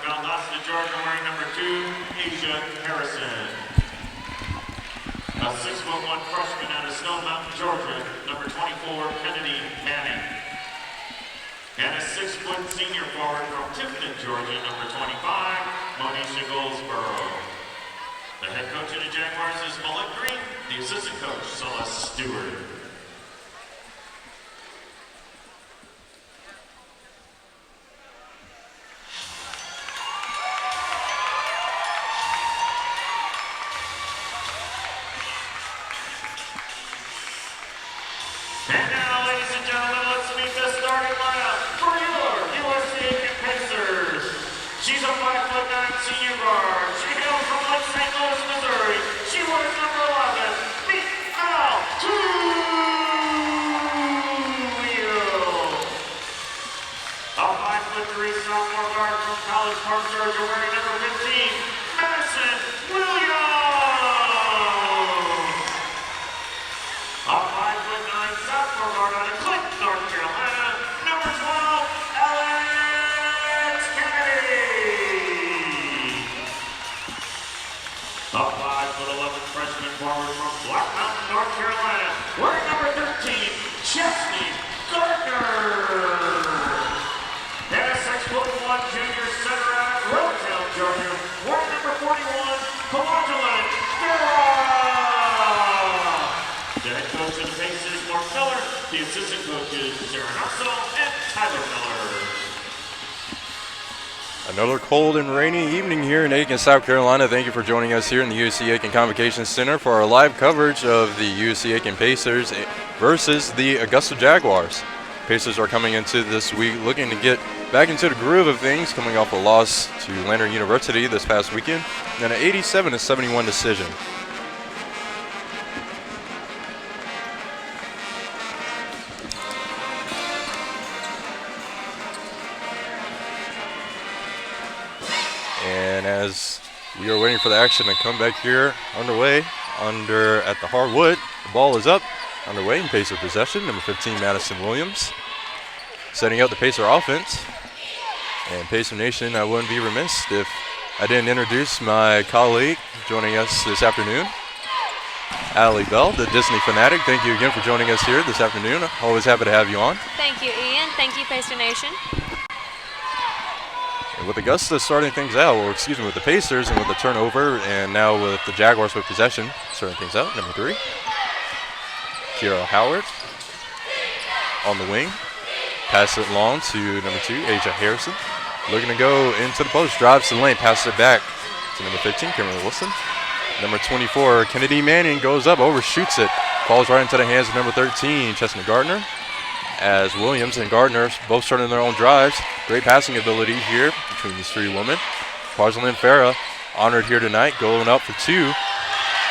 from Augusta, Georgia, wearing number 2, Asia Harrison. A 6'1" freshman out of Stone Mountain, Georgia, number 24, Kennedy Manning. And a 6-foot senior forward from Tifton, Georgia, number 25, Monisha Goldsboro. The head coach of the Jaguars is Mullet Green, the assistant coach, Celeste Stewart. And now, ladies and gentlemen, let's meet the starting lineup for your USC Aiken Pacers. She's a 5'9" senior guard. She hails from Lake St. Louis, Missouri. She wears number 11, Michelle Tulio. A 5'3" sophomore guard from College Park, Georgia, wearing number 15, Madison Williams. A 5'9" sophomore guard out of Clinton, North Carolina, number 12, Alex Kennedy. A 5'11" freshman forward from Black Mountain, North Carolina, wearing number 13, Chesney Gardner. And a 6'1" junior center out of Rosedale, Georgia, wearing number 41, Kalanjalan Farah. The head coach of the Pacers, Mark Miller. The assistant coaches, Sharon Russell and Tyler Miller. Another cold and rainy evening here in Aiken, South Carolina. Thank you for joining us here in the USC Aiken Convocation Center for our live coverage of the USC Aiken Pacers versus the Augusta Jaguars. Pacers are coming into this week looking to get back into the groove of things, coming off a loss to Lander University this past weekend, and an 87-71 decision. And as we are waiting for the action to come back here underway at the hardwood, the ball is up, underway in Pacer possession. Number 15, Madison Williams, setting up the Pacer offense. And Pacer Nation, I wouldn't be remiss if I didn't introduce my colleague joining us this afternoon, Allie Bell, the Disney fanatic. Thank you again for joining us here this afternoon. Always happy to have you on. Thank you, Ian. Thank you, Pacer Nation. And with Augusta starting things out, or excuse me, with the Pacers and with the turnover, and now with the Jaguars with possession, starting things out, number 3, Kira Howard on the wing. Pass it long to number 2, Asia Harrison. Looking to go into the post, drives to the lane, passes it back to number 15, Kimberly Wilson. Number 24, Kennedy Manning goes up, overshoots it, falls right into the hands of number 13, Chesney Gardner. As Williams and Gardner both starting their own drives. Great passing ability here between these 3 women. Kalanjalan Farah honored here tonight, going up for 2.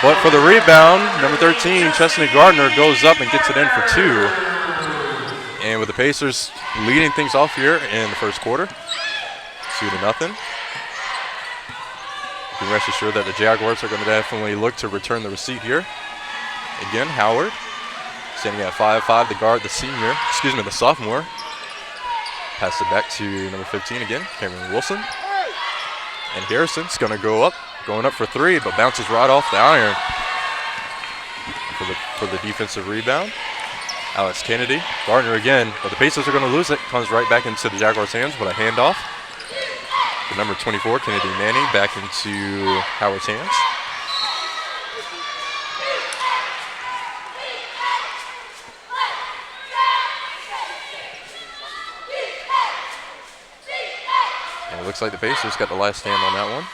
But for the rebound, number 13, Chesney Gardner goes up and gets it in for 2. And with the Pacers leading things off here in the first quarter, 2-0. You can rest assured that the Jaguars are going to definitely look to return the receipt here. Again, Howard standing at 5'5", the guard, the sophomore. Pass it back to number 15 again, Cameron Wilson. And Harrison's going to go up, going up for 3, but bounces right off the iron for the defensive rebound. Alex Kennedy, Gardner again, but the Pacers are going to lose it. Comes right back into the Jaguars' hands with a handoff. The number 24, Kennedy Manning, back into Howard's hands. And it looks like the Pacers got the last stand on that one.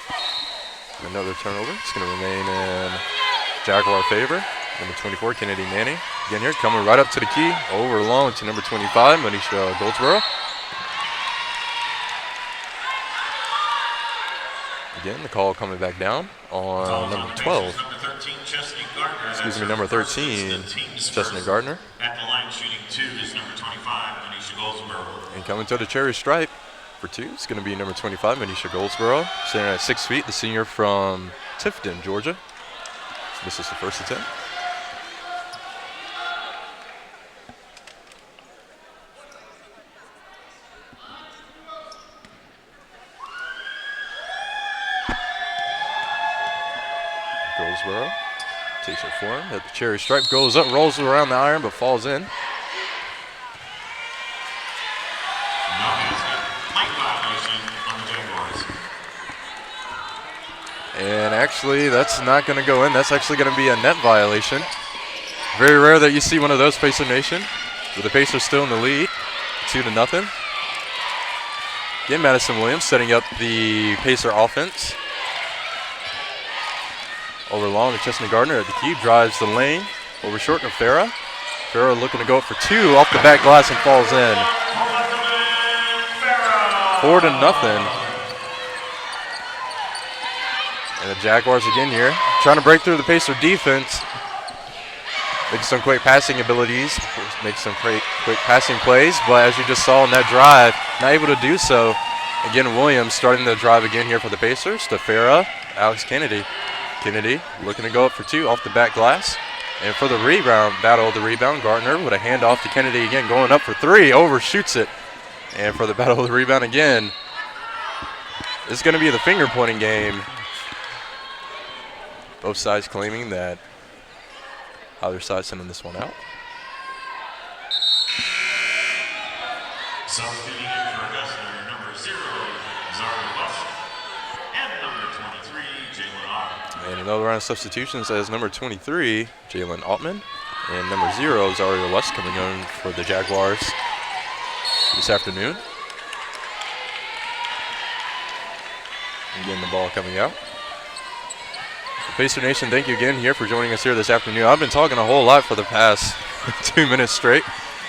Another turnover. It's going to remain in Jaguar favor. Number 24, Kennedy Manning. Again here, coming right up to the key. Over long to number 25, Monisha Goldsboro. Again, the call coming back down on number 12. Number 13, Chesney Gardner. At the line shooting 2 is number 25, Monisha Goldsboro. And coming to the cherry stripe for 2, it's going to be number 25, Monisha Goldsboro. Standing at 6 feet, the senior from Tifton, Georgia. This is the first attempt. Goldsboro takes her form. At the cherry stripe, goes up, rolls around the iron, but falls in. And actually, that's not going to go in. That's actually going to be a net violation. Very rare that you see one of those, Pacer Nation. With the Pacers still in the lead, 2-0. Again, Madison Williams setting up the Pacer offense. Over long to Chestnut Gardner at the key, drives the lane. Over short to Farah. Farah looking to go up for 2 off the back glass and falls in. 4-0. And the Jaguars again here, trying to break through the Pacer defense. Making some quick passing abilities, make some quick passing plays, but as you just saw in that drive, not able to do so. Again, Williams starting the drive again here for the Pacers. To Farah, Alex Kennedy. Kennedy looking to go up for 2 off the back glass. And for the rebound, battle of the rebound, Gardner with a handoff to Kennedy again, going up for 3, overshoots it. And for the battle of the rebound again, it's going to be the finger pointing game. Both sides claiming that either side sending this one out. Substituting in for Augusta, number 0, Zaria West, and number 23, Jalen Ottman. And another round of substitutions as number 23, Jalen Ottman, and number 0, Zaria West, coming in for the Jaguars this afternoon. Again, the ball coming out. Pacer Nation, thank you again here for joining us here this afternoon. I've been talking a whole lot for the past 2 minutes straight.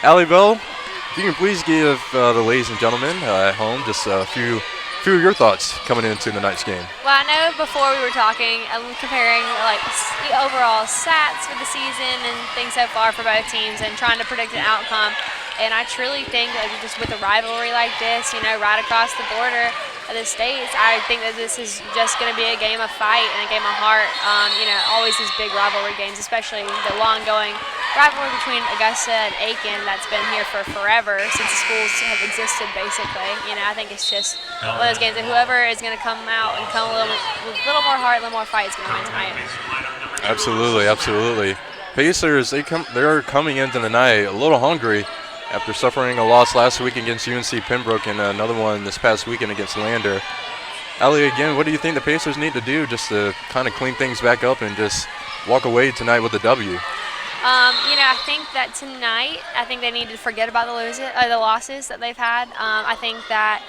Allie Bell, if you can please give the ladies and gentlemen at home just a few of your thoughts coming into tonight's game. Well, I know before we were talking, comparing like the overall stats for the season and things so far for both teams and trying to predict an outcome. And I truly think that just with a rivalry like this, right across the border of the states, I think that this is just going to be a game of fight and a game of heart. Always these big rivalry games, especially the long-going rivalry between Augusta and Aiken that's been here for forever since the schools have existed, basically. I think it's just one of those games that whoever is going to come out and come with a little more heart, a little more fight is going to win tonight. Absolutely, absolutely. Pacers, they're coming into the night a little hungry after suffering a loss last week against UNC Pembroke and another one this past weekend against Lander. Allie, again, what do you think the Pacers need to do just to kind of clean things back up and just walk away tonight with a W? I think that tonight, they need to forget about the losses that they've had. I think that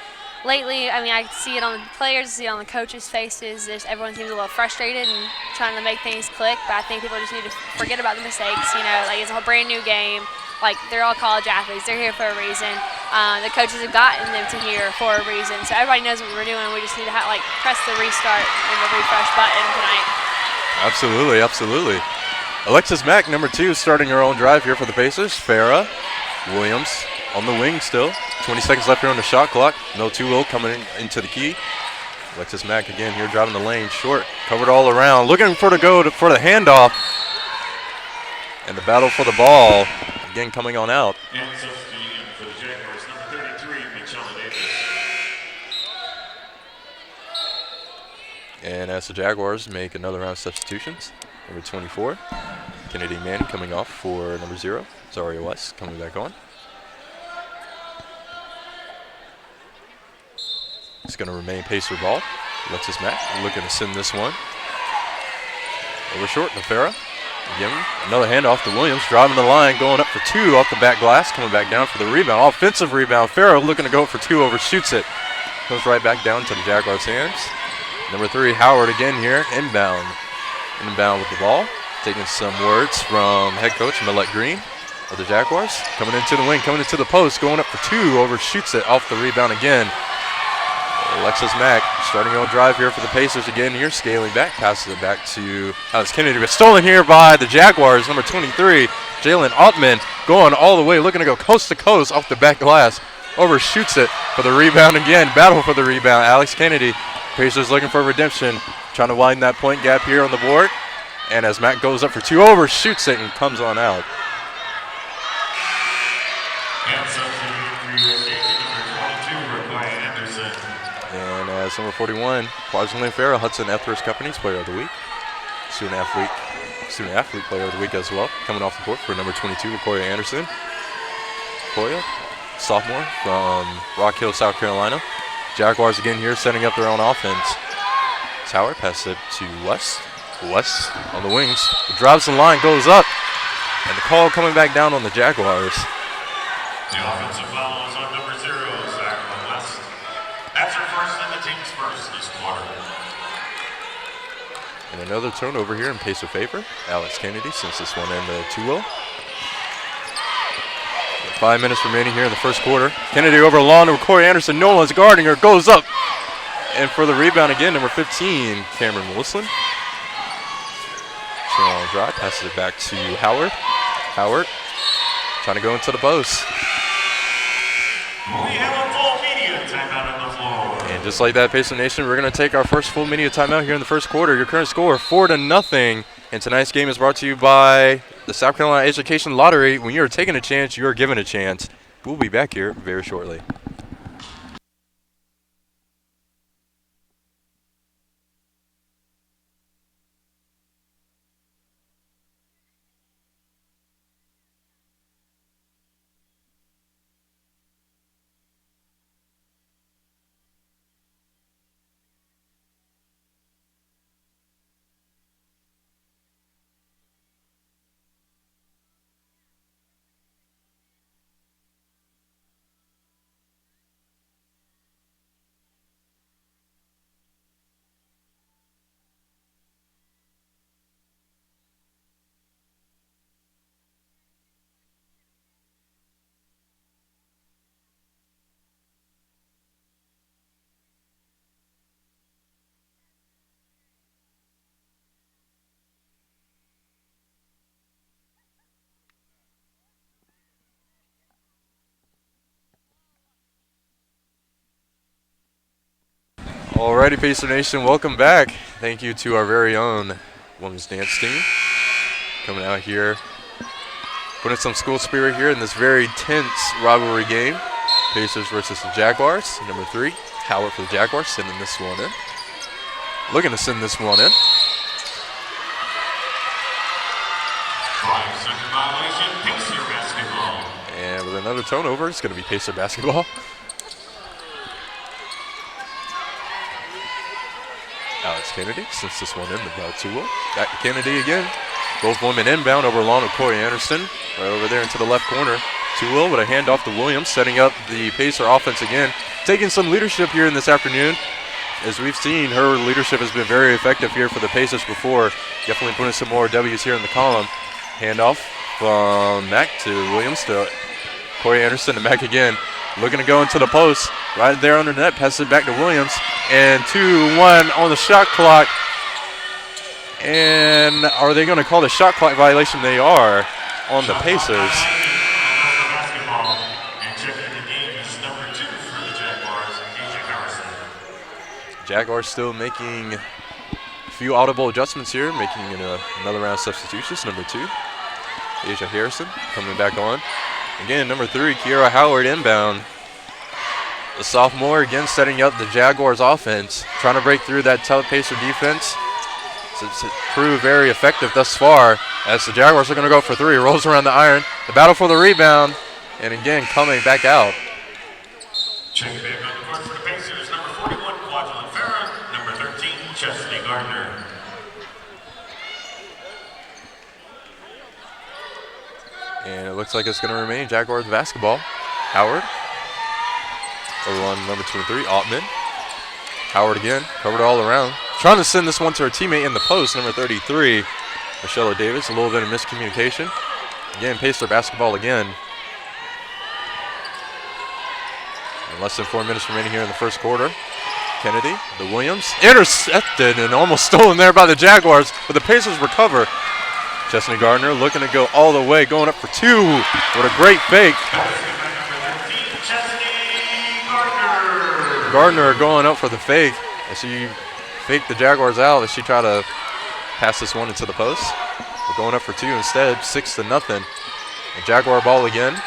lately, I see it on the players, see it on the coaches' faces. Everyone seems a little frustrated and trying to make things click, but I think people just need to forget about the mistakes. It's a brand new game. They're all college athletes. They're here for a reason. The coaches have gotten them to here for a reason. So everybody knows what we're doing. We just need to press the restart and the refresh button tonight. Absolutely, absolutely. Alexis Mack, number 2, starting her own drive here for the Pacers. Farah Williams on the wing still. 20 seconds left here on the shot clock. No Tulo coming into the key. Alexis Mack again here driving the lane short. Covered all around. Looking for the handoff. And the battle for the ball. Again, coming on out. And substituting for the Jaguars, number 33, Michelle Davis. And as the Jaguars make another round of substitutions, number 24, Kennedy Manning coming off for number 0, Zaria West coming back on. It's going to remain Pacer ball. Alexis Mack looking to send this one over short to Farah. Again, another handoff to Williams, driving the line, going up for 2 off the back glass, coming back down for the rebound. Offensive rebound. Farah looking to go for 2, overshoots it. Goes right back down to the Jaguars' hands. Number 3, Howard again here, inbound. Inbound with the ball. Taking some words from head coach Millette Green of the Jaguars. Coming into the wing, coming into the post, going up for 2, overshoots it off the rebound again. Alexis Mack starting on drive here for the Pacers again here, scaling back, passes it back to Alex Kennedy, but stolen here by the Jaguars. Number 23, Jalen Ottman, going all the way, looking to go coast to coast off the back glass, overshoots it for the rebound again. Battle for the rebound, Alex Kennedy. Pacers looking for redemption, trying to widen that point gap here on the board. And as Mack goes up for 2, overshoots it and comes on out. And substituting for USC, number 22, Ryan Anderson. And as number 41, Quadrillion Farah, Hudson Ethridge Company's Player of the Week. student athlete player of the week as well. Coming off the court for number 22, Koya Anderson. Koya, sophomore from Rock Hill, South Carolina. Jaguars again here setting up their own offense. Tower passes it to West. West on the wings. Drives the line, goes up. And the call coming back down on the Jaguars. The offensive foul is on number 0, Zach West. That's her first and the team's first this quarter. And another turnover here in Pacer favor. Alex Kennedy sends this one into 2-0. 5 minutes remaining here in the first quarter. Kennedy over the lawn to Corey Anderson. Nolan's guarding her. Goes up. And for the rebound again, number 15, Cameron Wilson. Long drive. Passes it back to Howard. Howard trying to go into the post. We have a full media timeout on the floor. And just like that, Pacer Nation, we're going to take our first full media timeout here in the first quarter. Your current score, 4-0. And tonight's game is brought to you by the South Carolina Education Lottery. When you're taking a chance, you're given a chance. We'll be back here very shortly. Alrighty, Pacer Nation, welcome back. Thank you to our very own women's dance team coming out here, putting some school spirit here in this very tense rivalry game. Pacers versus the Jaguars. Number 3, Howard for the Jaguars, sending this one in. Looking to send this one in. 5-second violation, Pacer basketball. And with another turnover, it's going to be Pacer basketball. Alex Kennedy sends this one in about 2-0. Back to Kennedy again. Both women inbound over along with Corey Anderson. Right over there into the left corner. 2-0 with a handoff to Williams, setting up the Pacer offense again. Taking some leadership here in this afternoon. As we've seen, her leadership has been very effective here for the Pacers before. Definitely putting some more W's here in the column. Handoff from Mack to Williams to Corey Anderson to Mack again. Looking to go into the post. Right there under the net, passes it back to Williams. And 2-1 on the shot clock. And are they going to call the shot clock violation? They are on the Pacers. Basketball, and checking the game is number 2 for the Jaguars, Asia Harrison. Jaguars still making a few audible adjustments here, making another round of substitutions. Number 2, Asia Harrison coming back on. Again, number 3, Kiera Howard inbound. The sophomore again setting up the Jaguars offense, trying to break through that tough Pacer defense. It's proved very effective thus far as the Jaguars are going to go for 3. Rolls around the iron. The battle for the rebound. And again, coming back out. Checking back on the court for the Pacers, number 41, Quadrilyn Farah, number 13, Chesley Gardner. And it looks like it's going to remain Jaguars basketball. Howard. Over on number 2 and 3, Altman. Howard again, covered all around. Trying to send this one to her teammate in the post, number 33, Michelle Davis. A little bit of miscommunication. Again, Pacer basketball again. And less than 4 minutes remaining here in the first quarter. Kennedy, the Williams, intercepted and almost stolen there by the Jaguars, but the Pacers recover. Chesney Gardner looking to go all the way, going up for 2. What a great fake. Gardner going up for the fake as she faked the Jaguars out as she tried to pass this one into the post. We're going up for 2 instead, 6-0. The Jaguar ball again.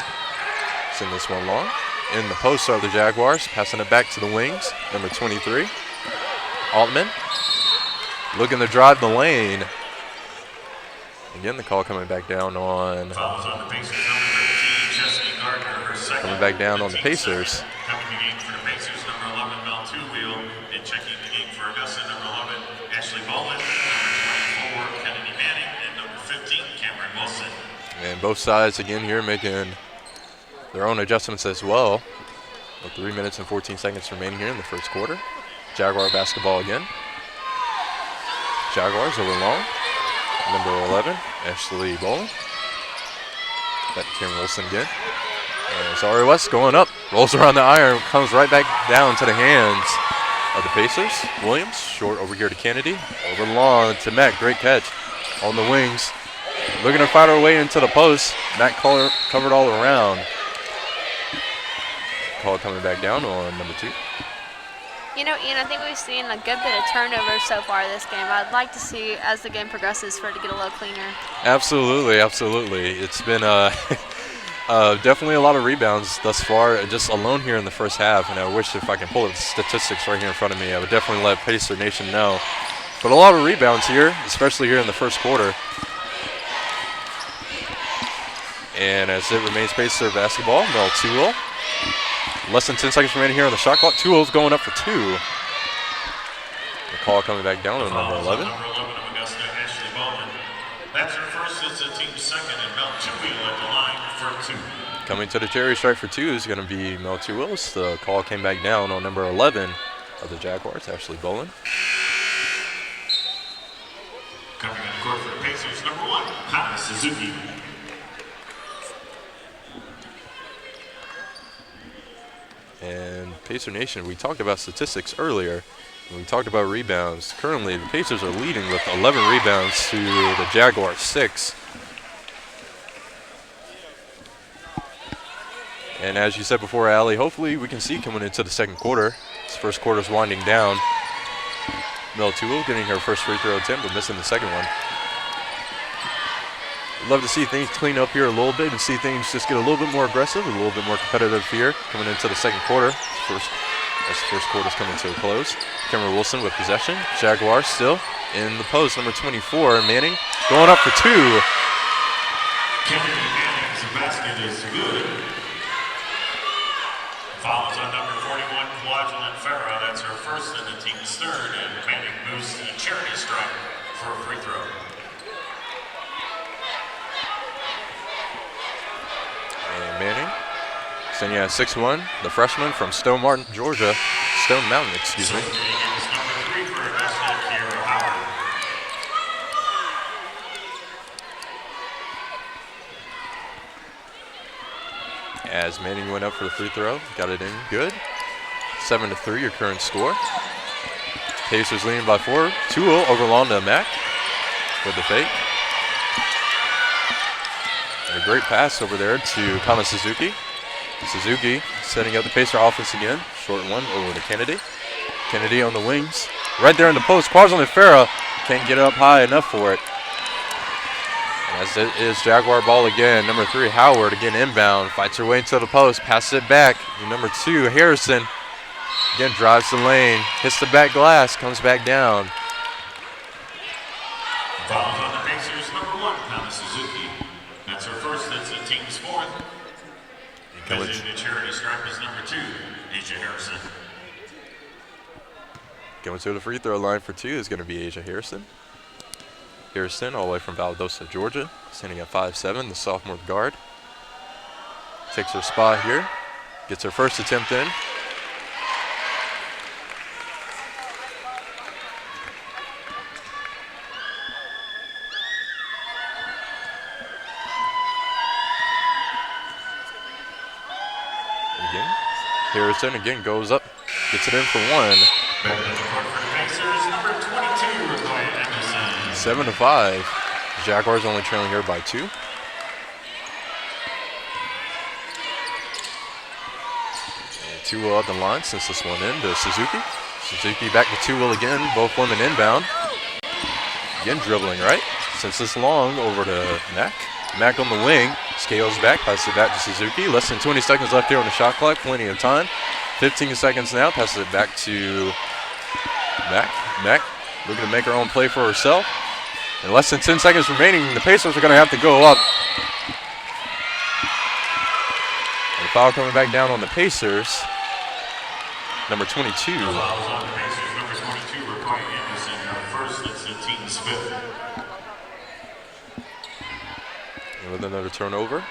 Send this one long. In the post are the Jaguars, passing it back to the wings. Number 23, Altman. Looking to drive the lane. Again, the call coming back down on. Fouls on the Pacers. Number 13, Chesney Gardner, her second. Coming back down on the team Pacers. Second. Coming to the game for the Pacers, number 11, Mel Two-Wheel. And checking the game for Augusta, number 11, Ashley Bowman. Number 24, Kennedy Manning. And number 15, Cameron Wilson. And both sides again here making their own adjustments as well. With 3 minutes and 14 seconds remaining here in the first quarter. Jaguar basketball again. Jaguars over long. Number 11, Ashley Bowling. Back to Cameron Wilson again. And Zari West going up. Rolls around the iron. Comes right back down to the hands of the Pacers. Williams short over here to Kennedy. Over the long to Mack. Great catch on the wings. Looking to fight her way into the post. Mack covered all around. Call coming back down on number 2. You know, Ian, I think we've seen a good bit of turnovers so far this game. I'd like to see, as the game progresses, for it to get a little cleaner. Absolutely, absolutely. It's been definitely a lot of rebounds thus far, just alone here in the first half. And I wish if I can pull the statistics right here in front of me, I would definitely let Pacer Nation know. But a lot of rebounds here, especially here in the first quarter. And as it remains Pacer basketball, Mel Two-Wheel. Less than 10 seconds remaining here on the shot clock. Two-Wheel's going up for 2. The call coming back down on number 11. Number 11 of Augusta, Ashley Bowman. That's her first. It's a team second, and Mel Two-Wheel at the line for 2. Coming to the cherry stripe for 2 is going to be Mel Two-Wheel. The call came back down on number 11 of the Jaguars, Ashley Bowling. Coming on the court for the Pacers, number 1, Hannah Suzuki. And Pacer Nation, we talked about statistics earlier. And we talked about rebounds. Currently, the Pacers are leading with 11 rebounds to the Jaguars 6. And as you said before, Allie, hopefully we can see coming into the second quarter. This first quarter is winding down. Mel Two-Wheel getting her first free throw attempt, but missing the second one. Love to see things clean up here a little bit and see things just get a little bit more aggressive, a little bit more competitive here coming into the second quarter. As the first quarter is coming to a close. Cameron Wilson with possession. Jaguars still in the post. Number 24, Manning going up for 2. Kennedy Manning's basket is good. Fouls on number 41, Kwajalein Farah. That's her first and the team's third. And Manning moves to the charity stripe for a free throw. And Manning, standing at 6'1", the freshman from Stone Mountain, excuse me. Number 3 for Augusta, Kiera Howard. As Manning went up for the free throw, got it in good. 7-3, your current score. Pacers leading by 4. 2-0 over long to Mack with the fake. And a great pass over there to Kama Suzuki. Suzuki setting up the Pacer offense again. Short one over to Kennedy. Kennedy on the wings. Right there in the post. Kwajalein Farah can't get up high enough for it. And as it is Jaguar ball again. Number 3, Howard again inbound. Fights her way into the post. Passes it back. And number 2, Harrison. Again drives the lane. Hits the back glass. Comes back down. Fouls on the Pacers, number 1, Kama Suzuki. That's her first. That's the team's 4th. Visiting the charity stripe is number 2, Asia Harrison. Going to the free throw line for 2 is going to be Asia Harrison. Harrison, all the way from Valdosta, Georgia, standing at 5'7", the sophomore guard. Takes her spot here. Gets her first attempt in. Harrison again goes up, gets it in for 1. Back to the court for the Pacers, number 22, Ryan Anderson. 7-5. Jaguars only trailing here by 2. And 2-0 at the line since this one in to Suzuki. Suzuki back to 2-0 again, both women inbound. Again dribbling right. Since this long over to Mack. Mack on the wing, scales back, passes it back to Suzuki. Less than 20 seconds left here on the shot clock, plenty of time. 15 seconds now, passes it back to Mack. Mack looking to make her own play for herself. And less than 10 seconds remaining. The Pacers are going to have to go up. And the foul coming back down on the Pacers. Number 22. Fouls on the Pacers. Number 22, Ricky Anderson. First, that's the team's fifth. And with another turnover.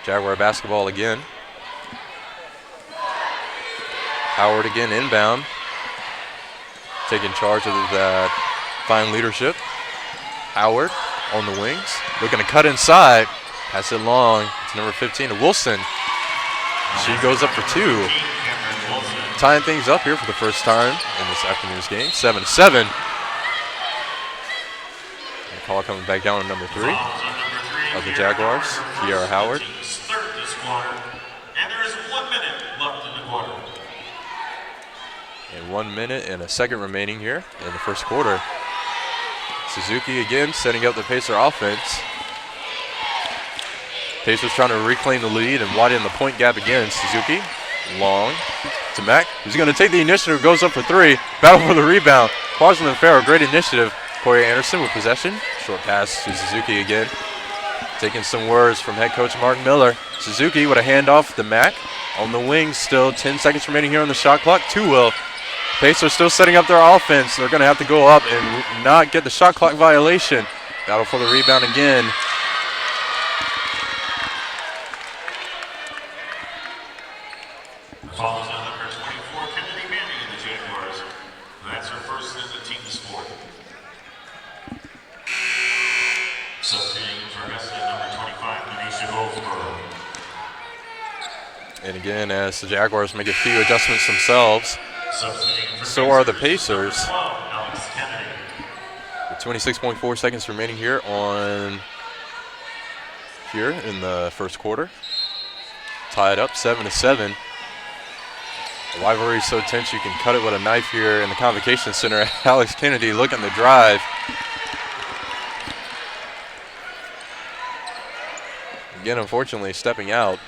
Jaguar basketball again. Howard again inbound. Taking charge of that fine leadership. Howard on the wings. Looking to cut inside. Pass it long. It's number 15 to Wilson. She goes up for two. Tying things up here for the first time in this afternoon's game. 7-7. The call coming back down to number 3 of the Jaguars. Kiara Howard. Third this quarter. And there is 1 minute left in the quarter. And 1 minute and a second remaining here in the first quarter. Suzuki again setting up the Pacer offense. Pacers trying to reclaim the lead and widen the point gap again. Suzuki, long to Mack, who's going to take the initiative, goes up for 3. Battle for the rebound. Quadrant Farrow, great initiative. Corey Anderson with possession. Short pass to Suzuki again. Taking some words from head coach Mark Miller. Suzuki with a handoff to Mack. On the wing, still 10 seconds remaining here on the shot clock. 2-will. Pacers still setting up their offense. They're going to have to go up and not get the shot clock violation. Battle for the rebound again. Foul is on number 24, Kennedy Manning in the Jaguars. That's her first in the team's fourth. Substituting for Augusta, number 25, Manisha Goldsboro. And again, as the Jaguars make a few adjustments themselves, so are the Pacers. 12, Alex Kennedy. With 26.4 seconds remaining here in the first quarter. Tied up 7-7. The rivalry is so tense you can cut it with a knife here in the Convocation Center. Alex Kennedy looking to drive. Again, unfortunately, stepping out.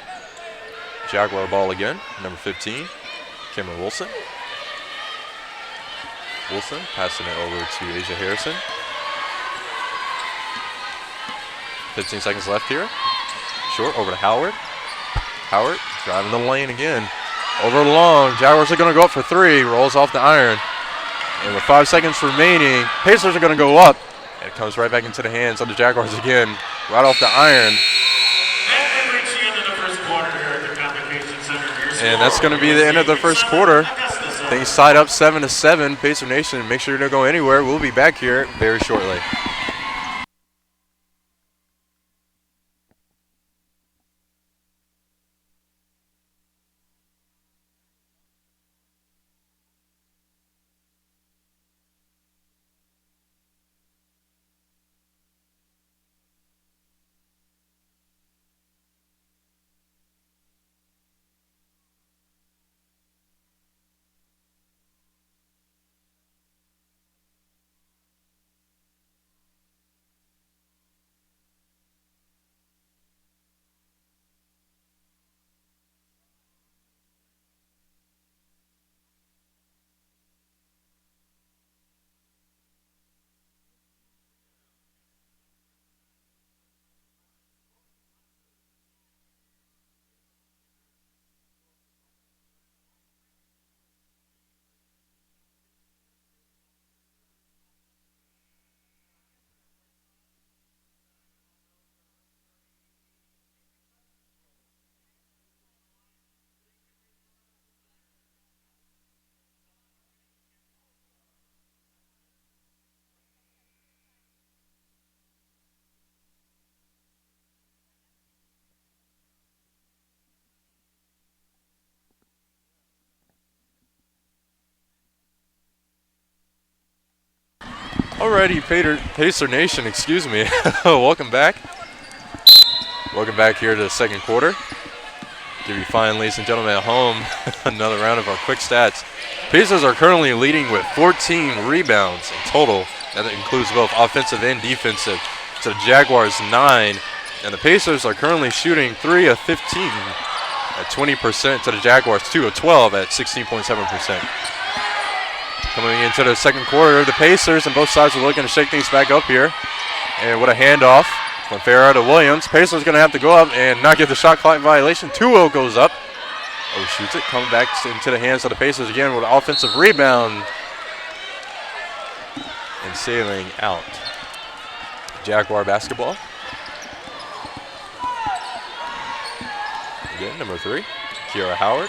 Jaguar ball again, number 15, Cameron Wilson. Wilson passing it over to Asia Harrison. 15 seconds left here. Short over to Howard. Howard driving the lane again. Over long. Jaguars are going to go up for 3. Rolls off the iron. And with 5 seconds remaining, Pacers are going to go up. And it comes right back into the hands of the Jaguars again. Right off the iron. And we reach the end of the first quarter here at the Convocation Center. And that's going to be the end of the first quarter. Things tied up 7-7. Pacer Nation, make sure you don't go anywhere. We'll be back here very shortly. Alrighty, Pacer Nation, excuse me. Welcome back. Welcome back here to the second quarter. Give you fine, ladies and gentlemen at home, another round of our quick stats. Pacers are currently leading with 14 rebounds in total. That includes both offensive and defensive. So the Jaguars 9, and the Pacers are currently shooting 3 of 15 at 20% to the Jaguars 2 of 12 at 16.7%. Coming into the second quarter, the Pacers and both sides are looking to shake things back up here. And what a handoff from Farah to Williams. Pacers going to have to go up and not get the shot clock violation. 2-0 goes up. Oh, shoots it. Coming back into the hands of the Pacers again with an offensive rebound. And sailing out. Jaguar basketball. Again, number 3, Kiara Howard.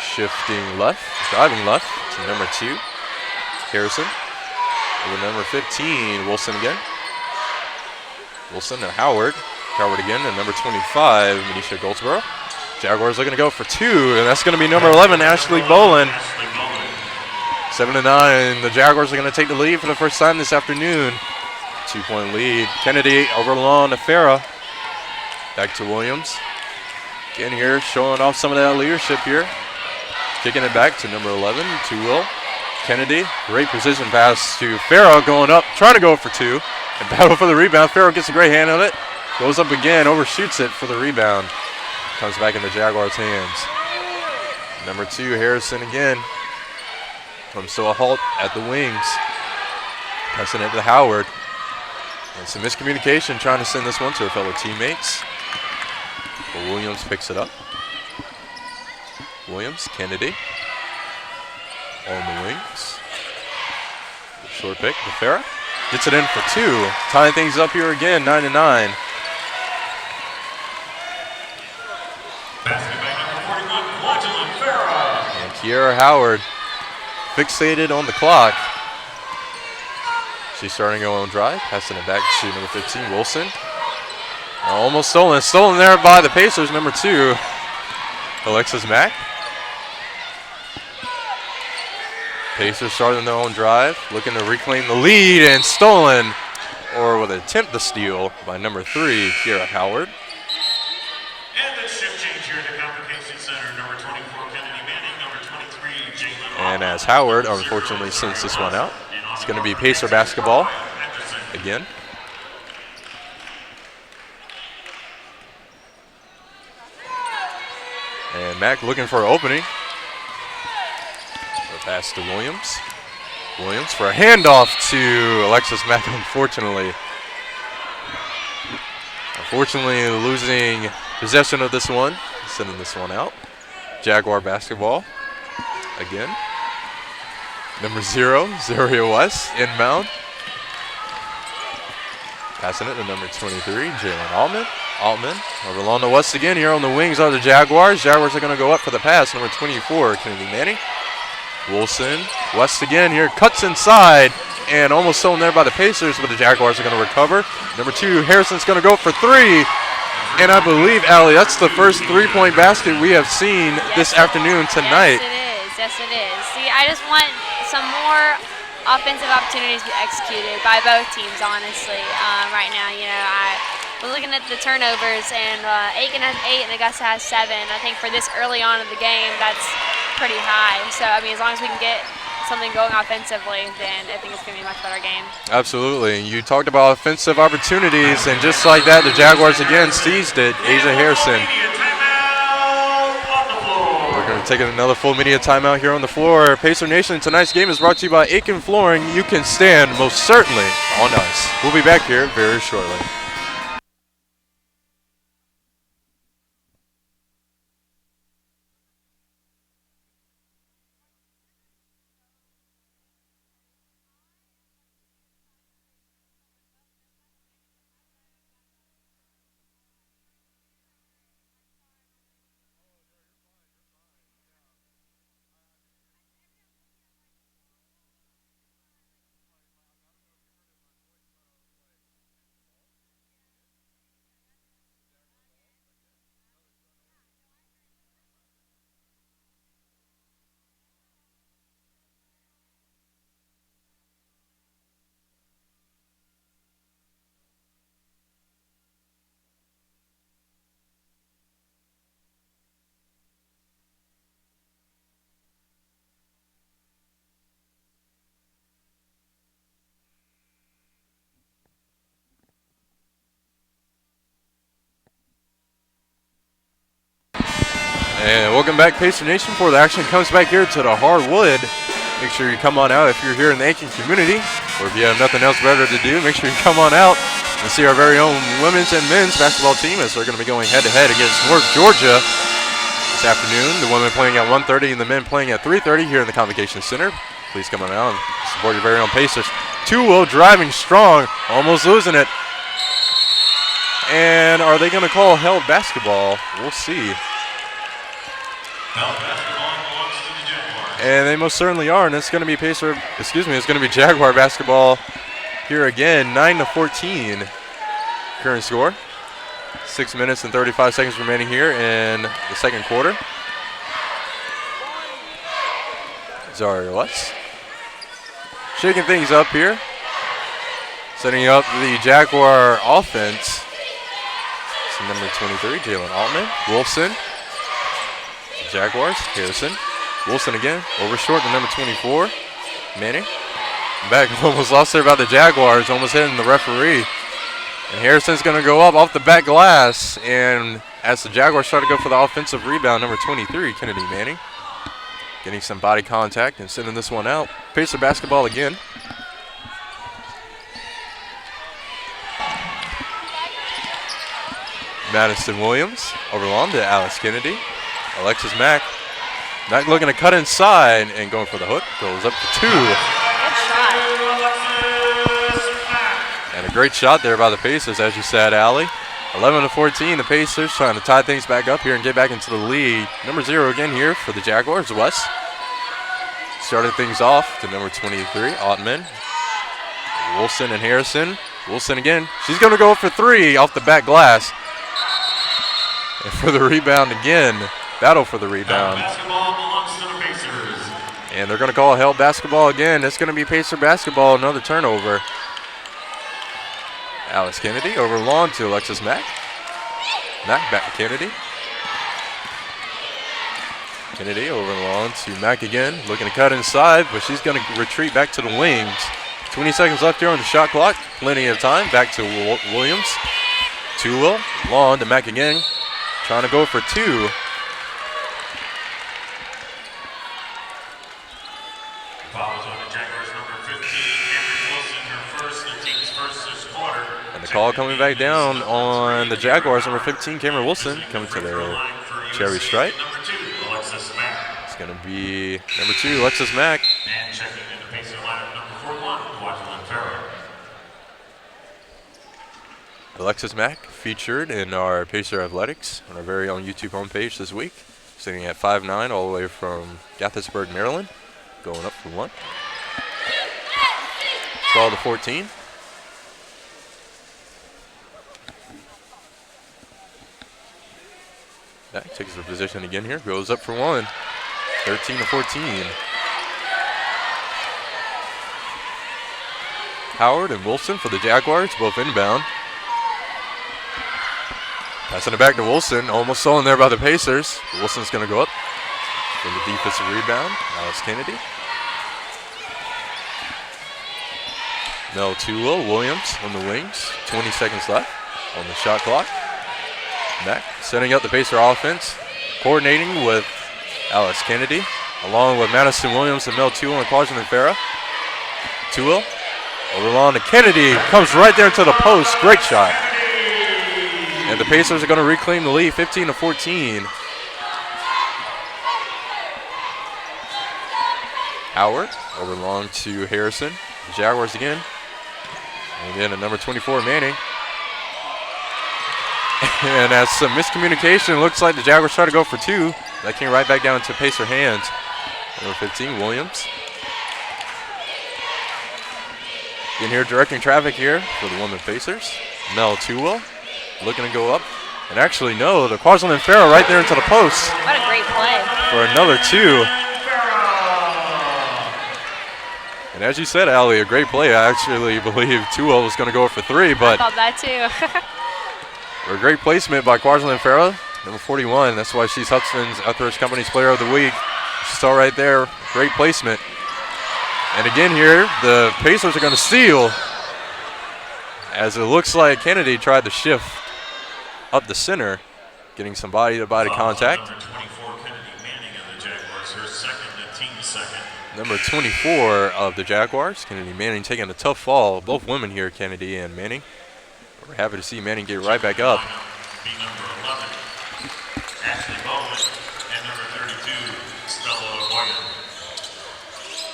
Shifting left, driving left to number 2, Harrison. Over number 15, Wilson again. Wilson and Howard. Howard again, and number 25, Manisha Goldsboro. Jaguars looking to go for 2, and that's going to be number 11, Ashley Bolin. 7-9, the Jaguars are going to take the lead for the first time this afternoon. 2-point lead. Kennedy over long to Farah. Back to Williams. Again here, showing off some of that leadership here. Kicking it back to number 11, to Will. Kennedy, great position pass to Farah, going up, trying to go for 2. And battle for the rebound. Farah gets a great hand on it. Goes up again, overshoots it for the rebound. Comes back into Jaguars' hands. Number 2, Harrison again. Comes to a halt at the wings. Passing it to Howard. And some miscommunication trying to send this one to her fellow teammates. But Williams picks it up. Williams, Kennedy. On the wings. Short pick to Farah. Gets it in for 2. Tying things up here again, 9-9. And Kiara Howard fixated on the clock. She's starting her own drive, passing it back to number 15, Wilson. Almost stolen. Stolen there by the Pacers, number 2, Alexis Mack. Pacers starting their own drive, looking to reclaim the lead, and stolen, or with an attempt to steal, by number 3, Kiara Howard. And the shift change here at the Complication Center, number 24, Kennedy Manning, number 23, Jalen. And as Howard, unfortunately, sends this one out, it's going to be Pacer basketball again. And Mack looking for an opening. A pass to Williams. Williams for a handoff to Alexis Mack, unfortunately. Unfortunately, losing possession of this one, sending this one out. Jaguar basketball again. Number 0, Zaria West, inbound. Passing it to number 23, Jalen Altman. Altman over along the West again. Here on the wings are the Jaguars. Jaguars are going to go up for the pass. Number 24, Kennedy Manning. Wilson, West again here, cuts inside, and almost stolen there by the Pacers, but the Jaguars are going to recover. Number 2, Harrison's going to go for 3. And I believe, Allie, that's the first 3-point basket we have seen this afternoon tonight. Yes, it is. Yes, it is. See, I just want some more offensive opportunities to be executed by both teams, honestly. Right now, I was looking at the turnovers, and Aiken has 8 and Augusta has 7. I think for this early on in the game, that's pretty high. So, I mean, as long as we can get something going offensively, then I think it's going to be a much better game. Absolutely. You talked about offensive opportunities, and just like that, the Jaguars again seized it. Asia Harrison. We're going to take another full media timeout here on the floor. Pacer Nation, tonight's game is brought to you by Aiken Flooring. You can stand most certainly on ice. We'll be back here very shortly. And welcome back, Pacer Nation, before the action comes back here to the hardwood. make sure you come on out if you're here in the Aiken community, or if you have nothing else better to do, make sure you come on out and see our very own women's and men's basketball team as they're going to be going head-to-head against North Georgia this afternoon. The women playing at 1:30 and the men playing at 3:30 here in the Convocation Center. Please come on out and support your very own Pacers. 2-0 driving strong, almost losing it. And are they going to call held basketball? We'll see. Held basketball belongs to the Jaguars. And they most certainly are, and it's going to be it's going to be Jaguar basketball here again, 9-14 current score. 6 minutes and 35 seconds remaining here in the second quarter. Zaria West shaking things up here, setting up the Jaguar offense. So number 23, Jalen Altman. Wilson, Jaguars, Harrison. Wilson again, over short to number 24, Manning. Back, almost lost there by the Jaguars, almost hitting the referee. And Harrison's going to go up off the back glass, and as the Jaguars try to go for the offensive rebound, number 23, Kennedy Manning, getting some body contact and sending this one out. Pacer basketball again. Madison Williams over long to Alice Kennedy. Alexis Mack. Mack looking to cut inside and going for the hook. Goes up to 2. And a great shot there by the Pacers, as you said, Allie. 11-14, the Pacers trying to tie things back up here and get back into the lead. Number 0 again here for the Jaguars, West. Started things off to number 23, Ottman. Wilson and Harrison. Wilson again. She's going to go for 3 off the back glass. And for the rebound again, battle for the rebound. Basketball belongs to the Pacers. And they're going to call held basketball again. It's going to be Pacer basketball, another turnover. Alice Kennedy over long to Alexis Mack. Mack back to Kennedy. Kennedy over long to Mack again. Looking to cut inside, but she's going to retreat back to the wings. 20 seconds left here on the shot clock. Plenty of time. Back to Williams. Two-will. Long to Mack again. Trying to go for 2. Fouls on the Jaguars, number 15, Cameron Wilson, her first, the team's first this quarter. And the call coming back down on the Jaguars, number 15, Cameron Wilson, coming to their cherry stripe. Number 2, Alexis Mack. It's going to be number 2, Alexis Mack. And checking in the Pacer lineup, number 41, Quadrilyn Farrow. Alexis Mack featured in our Pacer Athletics on our very own YouTube homepage this week, sitting at 5'9", all the way from Gaithersburg, Maryland, going up for 1. 12-14. Mack takes the position again here, goes up for 1. 13-14. Howard and Wilson for the Jaguars, both inbound. Passing it back to Wilson, almost stolen there by the Pacers. Wilson's going to go up for the defensive rebound. Alice Kennedy. Mel Tulo Williams on the wings. 20 seconds left on the shot clock. Mack setting up the Pacer offense, coordinating with Alice Kennedy, along with Madison Williams and Mel Tulo and Quadrilyn Farah. Tulo over long to Kennedy, comes right there into the post. Great shot. And the Pacers are going to reclaim the lead, 15-14. Howard over long to Harrison. The Jaguars again. And then a number 24, Manning. And as some miscommunication, looks like the Jaguars try to go for 2. That came right back down into Pacer hands. Number 15, Williams. In here directing traffic here for the women Pacers. Mel Tuwell. Looking to go up. And actually, no, the Quadrilyn Farrow right there into the post. What a great play. For another 2. And as you said, Allie, a great play. I actually believe Tuwell was going to go for 3, but I thought that too. a great placement by Quadrilyn Farrow, number 41. That's why she's Hudson's Etheridge Company's Player of the Week. She saw right there, great placement. And again here, the Pacers are going to steal, as it looks like Kennedy tried to shift up the center, getting some body-to-body contact. Number 24, Kennedy Manning of the Jaguars, her second and team second. Number 24 of the Jaguars, Kennedy Manning, taking a tough fall. Both women here, Kennedy and Manning. We're happy to see Manning get right back up. Be number 11, Ashley Bowen, and number 32, Stella Williams.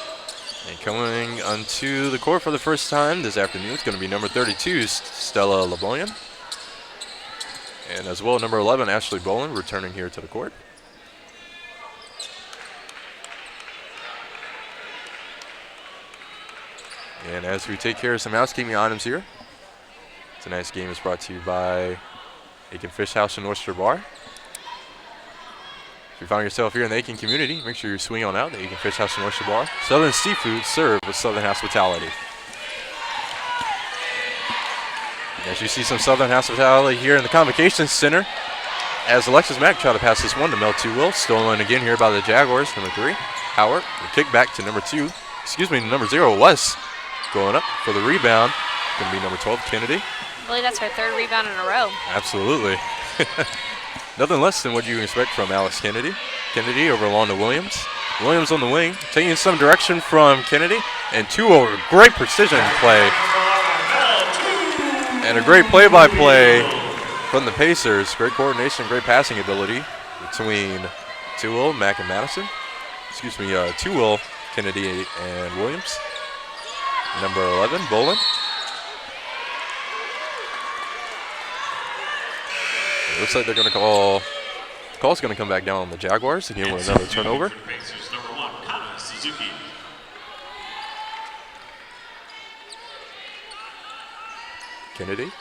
And coming onto the court for the first time this afternoon is going to be number 32, Stella LeBoyan. And as well, number 11, Ashley Bowen, returning here to the court. And as we take care of some housekeeping items here, tonight's game is brought to you by Aiken Fish House and Oyster Bar. If you find yourself here in the Aiken community, make sure you swing on out to Aiken Fish House and Oyster Bar. Southern seafood served with Southern hospitality. And as you see some Southern hospitality here in the Convocation Center, as Alexis Mack try to pass this one to Mel Two-Will, stolen again here by the Jaguars, number 3, Howard. The kick back to number 0, West. Going up for the rebound, going to be number 12, Kennedy. I believe that's her third rebound in a row. Absolutely. Nothing less than what you expect from Alex Kennedy. Kennedy over along to Williams. Williams on the wing, taking some direction from Kennedy. And 2 over, great precision play. And a great play-by-play from the Pacers. Great coordination, great passing ability between Two-Will, Mack, and Madison. Two-Will, Kennedy, and Williams. Number 11, Bolin. It looks like they're going to call. The call's going to come back down on the Jaguars again with another turnover. Pacers, number 1, Kana Suzuki. Kennedy,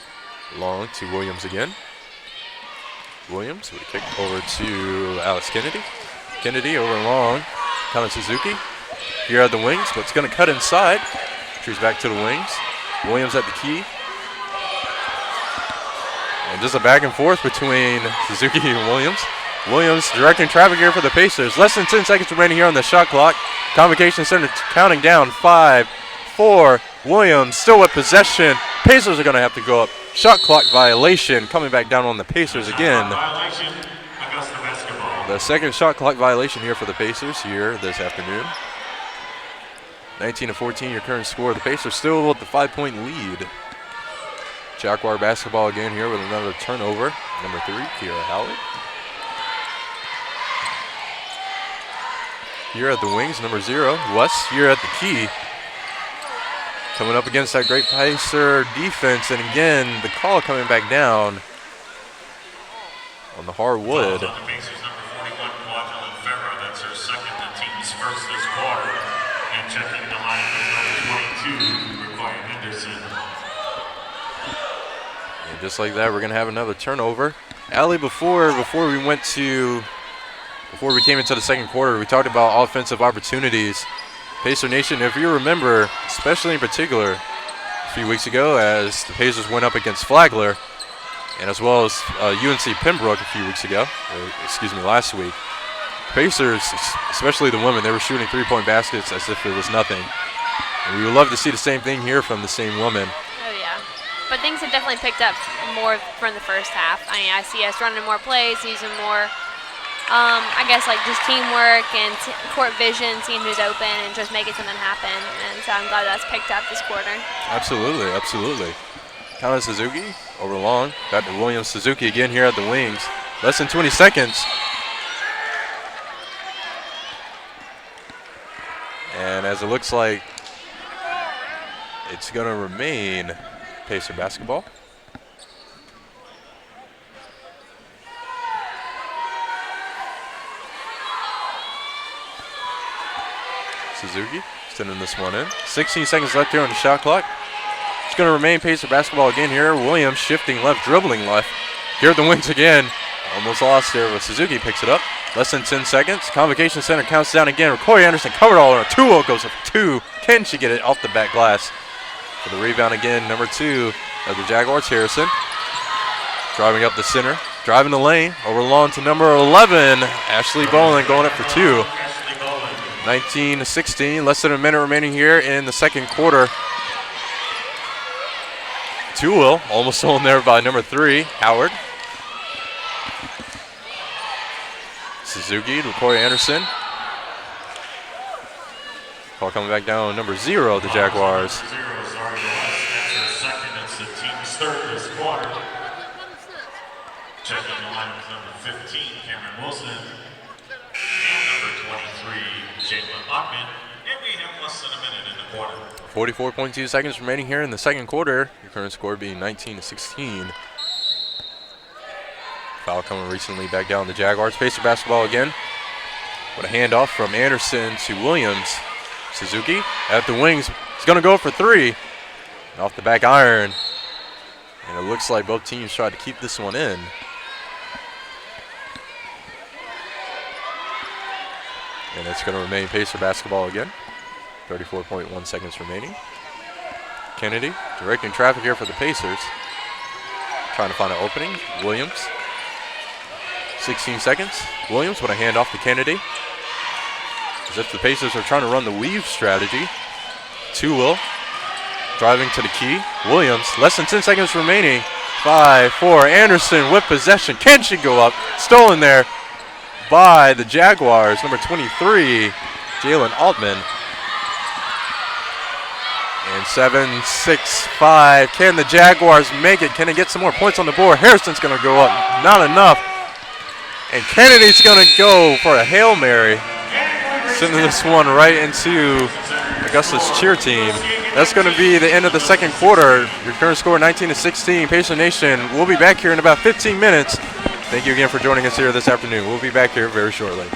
long to Williams again. Williams with a kick over to Alex Kennedy. Kennedy over long, Kana Suzuki. Here at the wings, but it's going to cut inside. She's back to the wings. Williams at the key. And just a back and forth between Suzuki and Williams. Williams directing traffic here for the Pacers. Less than 10 seconds remaining here on the shot clock. Convocation Center counting down 5, 4. Williams still with possession. Pacers are going to have to go up. Shot clock violation coming back down on the Pacers again. Violation, Augusta basketball. The second shot clock violation here for the Pacers here this afternoon. 19-14 your current score. The Pacers still with the 5-point lead. Jaguar basketball again here with another turnover. Number 3, Kiera Howard. Here at the wings, number 0, West here at the key. Coming up against that great Pacer defense, and again, the call coming back down on the hardwood. The Pacers, number 41, Quadrilla Ferrer. That's her second, the team's first this quarter. And checking the line is number 22, Rickoy Henderson. And just like that, we're going to have another turnover. Allie, before we came into the second quarter, we talked about offensive opportunities. Pacer Nation, if you remember, especially in particular, a few weeks ago as the Pacers went up against Flagler, and as well as UNC Pembroke a few weeks ago, last week. Pacers, especially the women, they were shooting three-point baskets as if it was nothing. And we would love to see the same thing here from the same woman. Oh, yeah. But things have definitely picked up more from the first half. I mean, I see us running more plays, using more, I guess, like just teamwork and court vision, seeing who's open and just making something happen. And so I'm glad that's picked up this quarter. Absolutely, absolutely. Kana Suzuki over long. Back to Williams. Suzuki again here at the wings. Less than 20 seconds. And as it looks like it's going to remain Pacer basketball. Suzuki sending this one in. 16 seconds left here on the shot clock. It's going to remain Pacer basketball again here. Williams shifting left, dribbling left. Here at the wings again. Almost lost there, but Suzuki picks it up. Less than 10 seconds. Convocation Center counts down again. Corey Anderson covered all around. 2-0 goes up for 2. Can she get it off the back glass? For the rebound again, number 2 of the Jaguars, Harrison. Driving up the center. Driving the lane. Over long to number 11, Ashley Bowen going up for 2. 19-16. Less than a minute remaining here in the second quarter. 2-0. Almost stolen there by number 3, Howard. Suzuki to Corey Anderson. Call coming back down, number 0, the Jaguars. Number 0, Zario West. That's her second. It's the team's third this quarter. Checking the line with number 15, Cameron Wilson. And number 23, Jalen Lockman. And we have less than a minute in the quarter. 44.2 seconds remaining here in the second quarter. Your current score being 19-16. Foul coming recently back down the Jaguars. Pacer basketball again. With a handoff from Anderson to Williams. Suzuki at the wings. He's going to go for 3. Off the back iron. And it looks like both teams tried to keep this one in. And it's going to remain Pacer basketball again. 34.1 seconds remaining. Kennedy directing traffic here for the Pacers. Trying to find an opening. Williams. 16 seconds. Williams with a handoff to Kennedy. As if the Pacers are trying to run the weave strategy. 2-will. Driving to the key. Williams, less than 10 seconds remaining. 5, 4. Anderson with possession. Can she go up? Stolen there by the Jaguars. Number 23, Jalen Altman. And 7, 6, 5. Can the Jaguars make it? Can they get some more points on the board? Harrison's going to go up. Not enough. And Kennedy's going to go for a Hail Mary. Sending this one right into Augusta's cheer team. That's going to be the end of the second quarter. Your current score 19-16. Pacer Nation, we'll be back here in about 15 minutes. Thank you again for joining us here this afternoon. We'll be back here very shortly.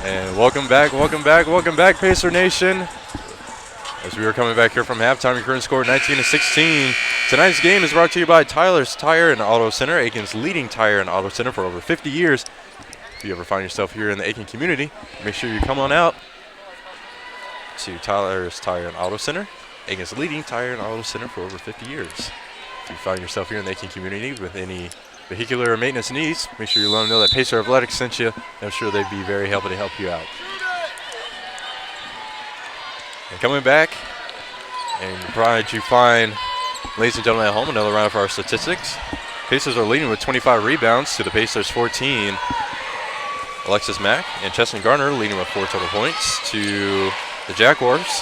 And welcome back, Pacer Nation. As we are coming back here from halftime, your current score 19-16. Tonight's game is brought to you by Tyler's Tire and Auto Center, Aiken's leading tire and auto center for over 50 years. If you ever find yourself here in the Aiken community, make sure you come on out to Tyler's Tire and Auto Center, Aiken's leading tire and auto center for over 50 years. If you find yourself here in the Aiken community with any vehicular or maintenance needs, make sure you let them know that Pacer Athletics sent you. I'm sure they'd be very happy to help you out. And coming back, and provided you find, ladies and gentlemen at home, another round of our statistics. Pacers are leading with 25 rebounds to the Pacers 14. Alexis Mack and Cheston Garner leading with 4 total points to the Jaguars.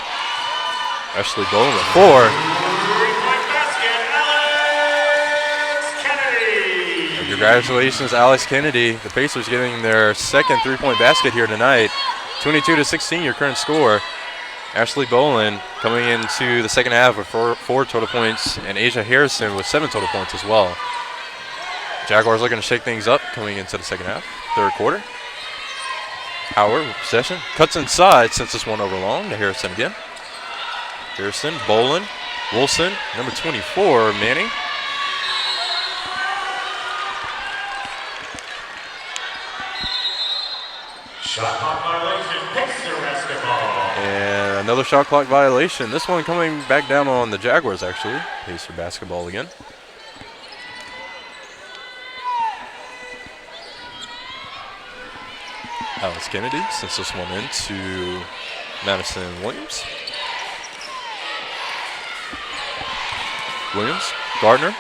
Ashley Bowen with 4. Three-point basket, Alex Kennedy. And congratulations, Alex Kennedy. The Pacers getting their second three-point basket here tonight. 22-16, your current score. Ashley Bowen coming into the second half with 4 total points, and Asia Harrison with 7 total points as well. Jaguars looking to shake things up coming into the second half, third quarter. Howard with possession, cuts inside, sends this one over long to Harrison again. Harrison, Bowen, Wilson, number 24, Manning. Shot clock violation, Pacer basketball. And another shot clock violation. This one coming back down on the Jaguars, actually. Pacer basketball again. Alex Kennedy sends this one in to Madison Williams. Williams, Gardner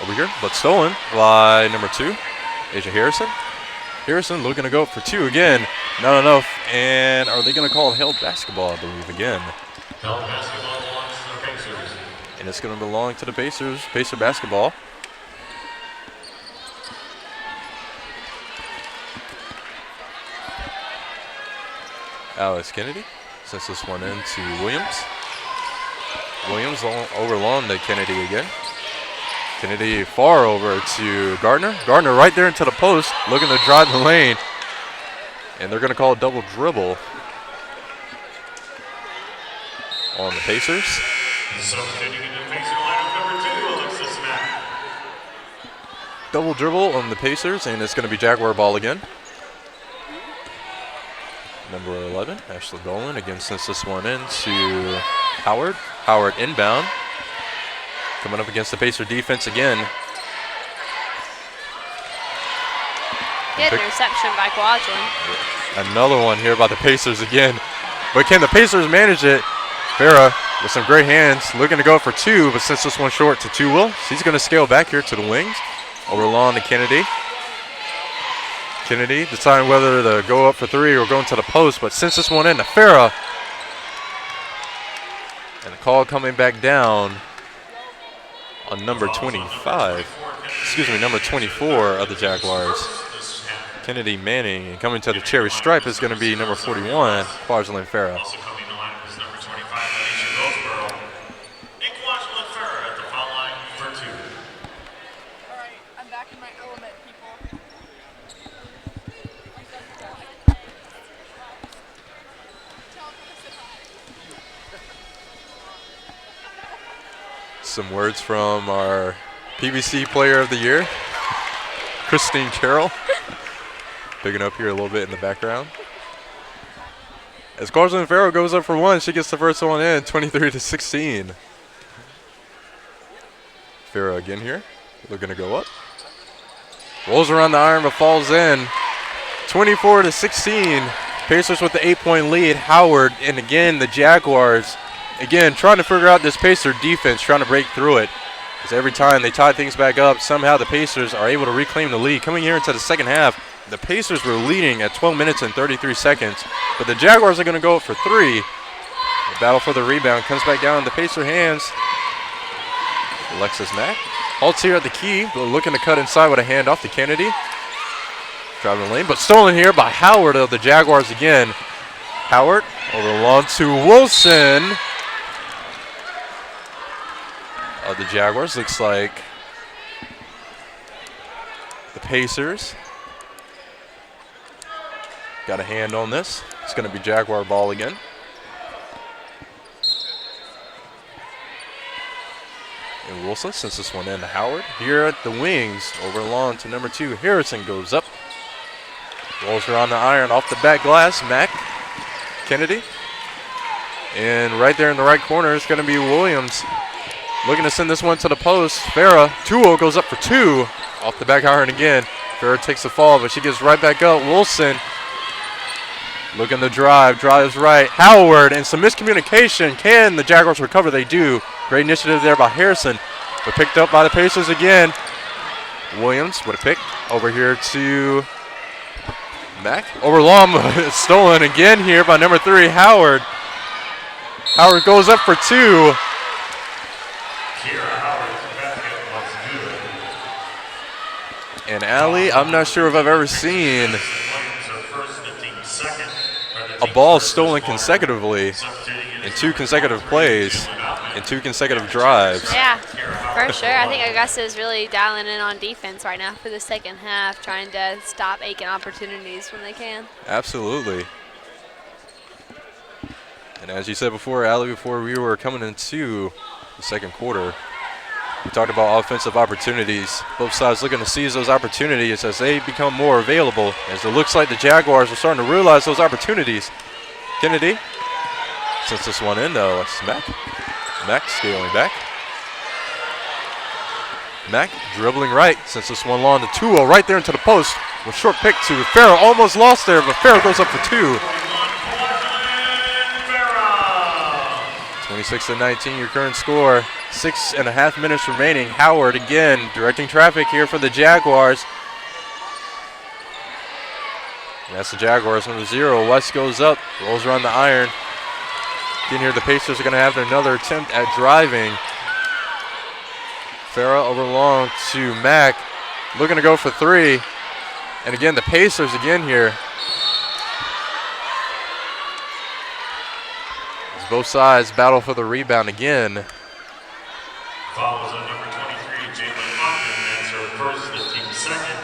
over here, but stolen by number 2, Asia Harrison. Harrison looking to go for 2 again. Not enough. And are they going to call it held basketball, I believe, again? Held basketball belongs to the Pacers. And it's going to belong to the Pacers. Pacer basketball. Alex Kennedy sends this one in to Williams. Williams over long to Kennedy again. Kennedy far over to Gardner. Gardner right there into the post, looking to drive the lane. And they're going to call a double dribble on the Pacers. Substituting into the Pacer lineup, number 2, Alexis Mack. Double dribble on the Pacers, and it's going to be Jaguar ball again. Number 11, Ashley Bowen, again sends this one in to Howard. Howard inbound. Coming up against the Pacer defense again. Good interception by Quadlin. Another one here by the Pacers again. But can the Pacers manage it? Farah with some great hands, looking to go for 2, but since this one short to 2 Will. He's going to scale back here to the wings. Over long to Kennedy. Kennedy deciding whether to go up for 3 or go into the post, but since this one in to Farah. And the call coming back down on number 25. Excuse me, number 24 of the Jaguars. Kennedy Manning, and coming to the cherry stripe is going to be number 41, Quadlin Farah. Also coming to line is number 25, Alicia Roseborough. And Quadlin Farah at the foul line for 2. All right, I'm back in my element, people. Some words from our PBC Player of the Year, Christine Carroll. Picking up here a little bit in the background. As Quadlin Farah goes up for 1, she gets the first one in, 23-16. Farah again here, looking to go up. Rolls around the iron but falls in. 24-16. Pacers with the 8-point lead. Howard, and again the Jaguars, again trying to figure out this Pacer defense, trying to break through it. Because every time they tie things back up, somehow the Pacers are able to reclaim the lead. Coming here into the second half, the Pacers were leading at 12 minutes and 33 seconds. But the Jaguars are going to go up for 3. The battle for the rebound comes back down in the Pacer hands. Alexis Mack halts here at the key, but looking to cut inside with a handoff to Kennedy. Driving the lane, but stolen here by Howard of the Jaguars again. Howard over long to Wilson of the Jaguars. Looks like the Pacers got a hand on this. It's going to be Jaguar ball again. And Wilson sends this one in to Howard. Here at the wings, over long to number 2. Harrison goes up. Rolls around the iron off the back glass. Mack Kennedy. And right there in the right corner is going to be Williams. Looking to send this one to the post. Farah, 2-0 goes up for 2. Off the back iron again. Farah takes the fall, but she gets right back up. Wilson looking to drive. Drives right. Howard, and some miscommunication. Can the Jaguars recover? They do. Great initiative there by Harrison. But picked up by the Pacers again. Williams with a pick. Over here to Mack. Over long. Stolen again here by number 3, Howard. Howard goes up for 2. And Allie, I'm not sure if I've ever seen a ball stolen consecutively in 2 consecutive plays, in 2 consecutive drives. Yeah, for sure. I think Augusta is really dialing in on defense right now for the second half, trying to stop Aiken opportunities when they can. Absolutely. And as you said before, Allie, before we were coming into the second quarter, we talked about offensive opportunities. Both sides looking to seize those opportunities as they become more available. As it looks like the Jaguars are starting to realize those opportunities. Kennedy sends this one in though. It's Mack. Mack scaling back. Mack dribbling right. Sends this one long to 2-0 right there into the post. With short pick to Farrell. Almost lost there, but Farrell goes up for 2. 26-19, your current score. 6.5 minutes remaining. Howard again directing traffic here for the Jaguars. And that's the Jaguars, number 0. West goes up, rolls around the iron. Again here, the Pacers are going to have another attempt at driving. Farah over long to Mack, looking to go for 3. And again, the Pacers again here. Both sides battle for the rebound again. Foul was on number 23, Jalen Hoffman. That's her first, the team's second.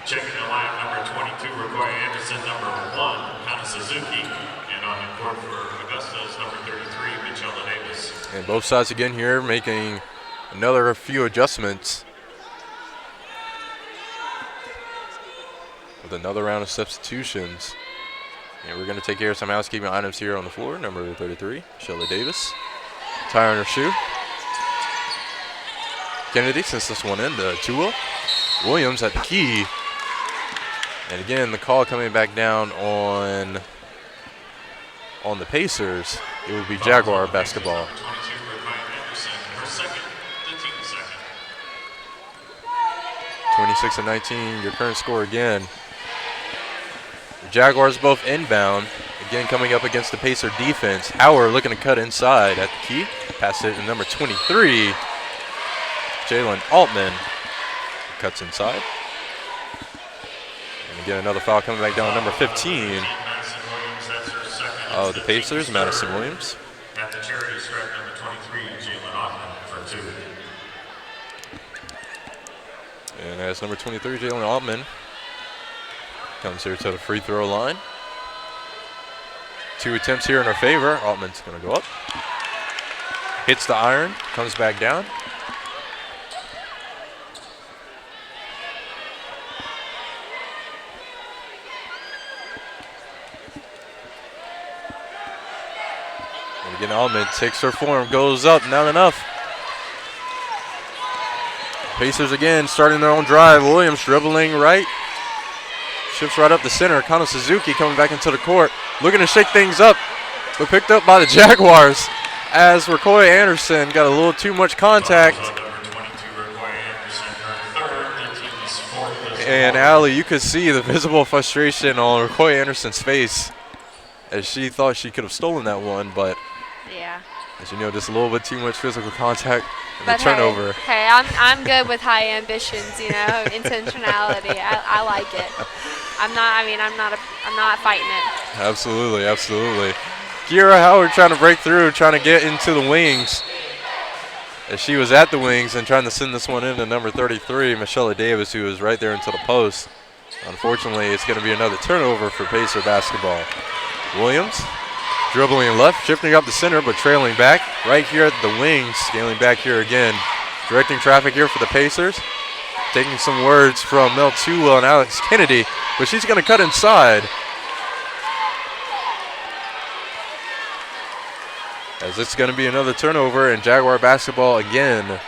Checking the line, number 22, Rokoya Anderson. Number 1, Hannah Suzuki. And on the court for Augusta is number 33, Michelle Davis. And both sides again here making another few adjustments. With another round of substitutions. And we're going to take care of some housekeeping items here on the floor. Number 33, Michelle Davis. Tire on her shoe. Kennedy sends this one in to 2-0. Williams at the key. And again, the call coming back down on the Pacers. It will be Jaguar basketball. 22, Rokoya Anderson, her second, the team's second. 26-19, your current score again. The Jaguars both inbound. Again, coming up against the Pacer defense. Howard looking to cut inside at the key. Pass it to number 23, Jalen Altman. Cuts inside. And again, another foul coming back down. Number 15 of the Pacers, Madison Williams. At the charity stripe, number 23, Jalen Altman for 2. And as number 23, Jalen Altman comes here to the free throw line. 2 attempts here in our favor. Altman's going to go up. Hits the iron, comes back down. And again, Altman takes her form, goes up, not enough. Pacers again starting their own drive. Williams dribbling right. Shifts right up the center. Kano Suzuki coming back into the court. Looking to shake things up, but picked up by the Jaguars as Rokoya Anderson got a little too much contact. And Allie, you could see the visible frustration on Rokoya Anderson's face as she thought she could have stolen that one, but Yeah. as you know, just a little bit too much physical contact and But the turnover. Hey, I'm good with high ambitions, you know, intentionality. I like it. I'm not fighting it. Absolutely, absolutely. Kiera Howard trying to break through, trying to get into the wings. As she was at the wings and trying to send this one in to number 33, Michelle Davis, who was right there into the post. Unfortunately, it's going to be another turnover for Pacer basketball. Williams dribbling left, shifting up the center, but trailing back. Right here at the wings, scaling back here again. Directing traffic here for the Pacers. Taking some words from Mel Tuwell and Alex Kennedy, but she's going to cut inside. As it's going to be another turnover and Jaguar basketball again.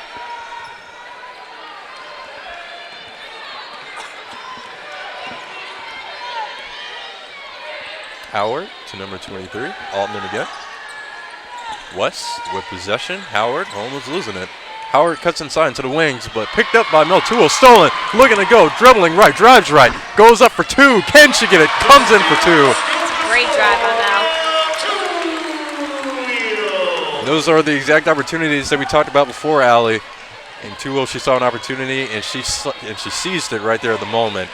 Howard to number 23. Altman again. West with possession. Howard almost losing it. Howard cuts inside into the wings, but picked up by Mel Tuwell. Stolen. Looking to go. Dribbling right. Drives right. Goes up for two. Can she get it? Comes in for two. Great drive by Mel. Those are the exact opportunities that we talked about before, Allie. And Tuwell, she saw an opportunity, and she seized it right there at the moment.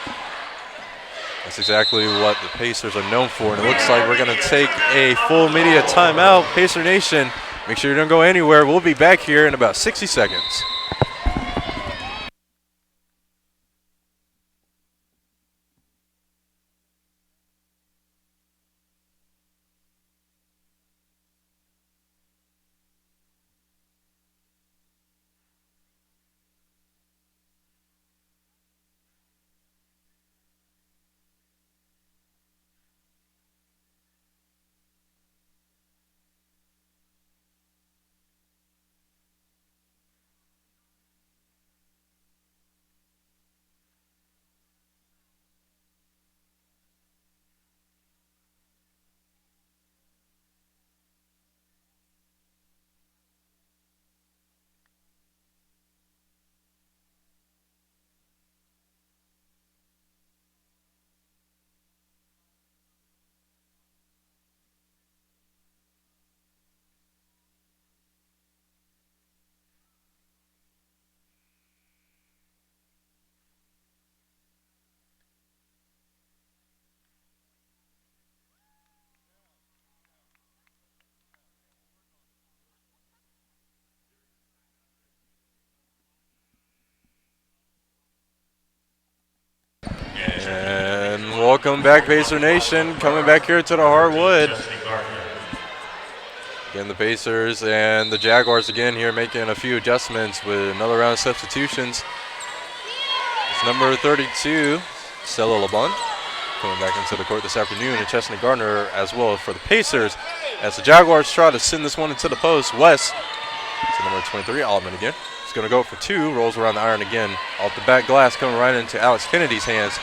That's exactly what the Pacers are known for, and it looks like we're going to take a full media timeout. Pacer Nation, make sure you don't go anywhere. We'll be back here in about 60 seconds. And welcome back, Pacer Nation. Coming back here to the hardwood. Again, the Pacers and the Jaguars again here making a few adjustments with another round of substitutions. It's number 32, Stella LeBon, coming back into the court this afternoon, and Chestnut Gardner as well for the Pacers. As the Jaguars try to send this one into the post, West to number 23, Altman again. He's going to go for two, rolls around the iron again. Off the back glass coming right into Alex Kennedy's hands.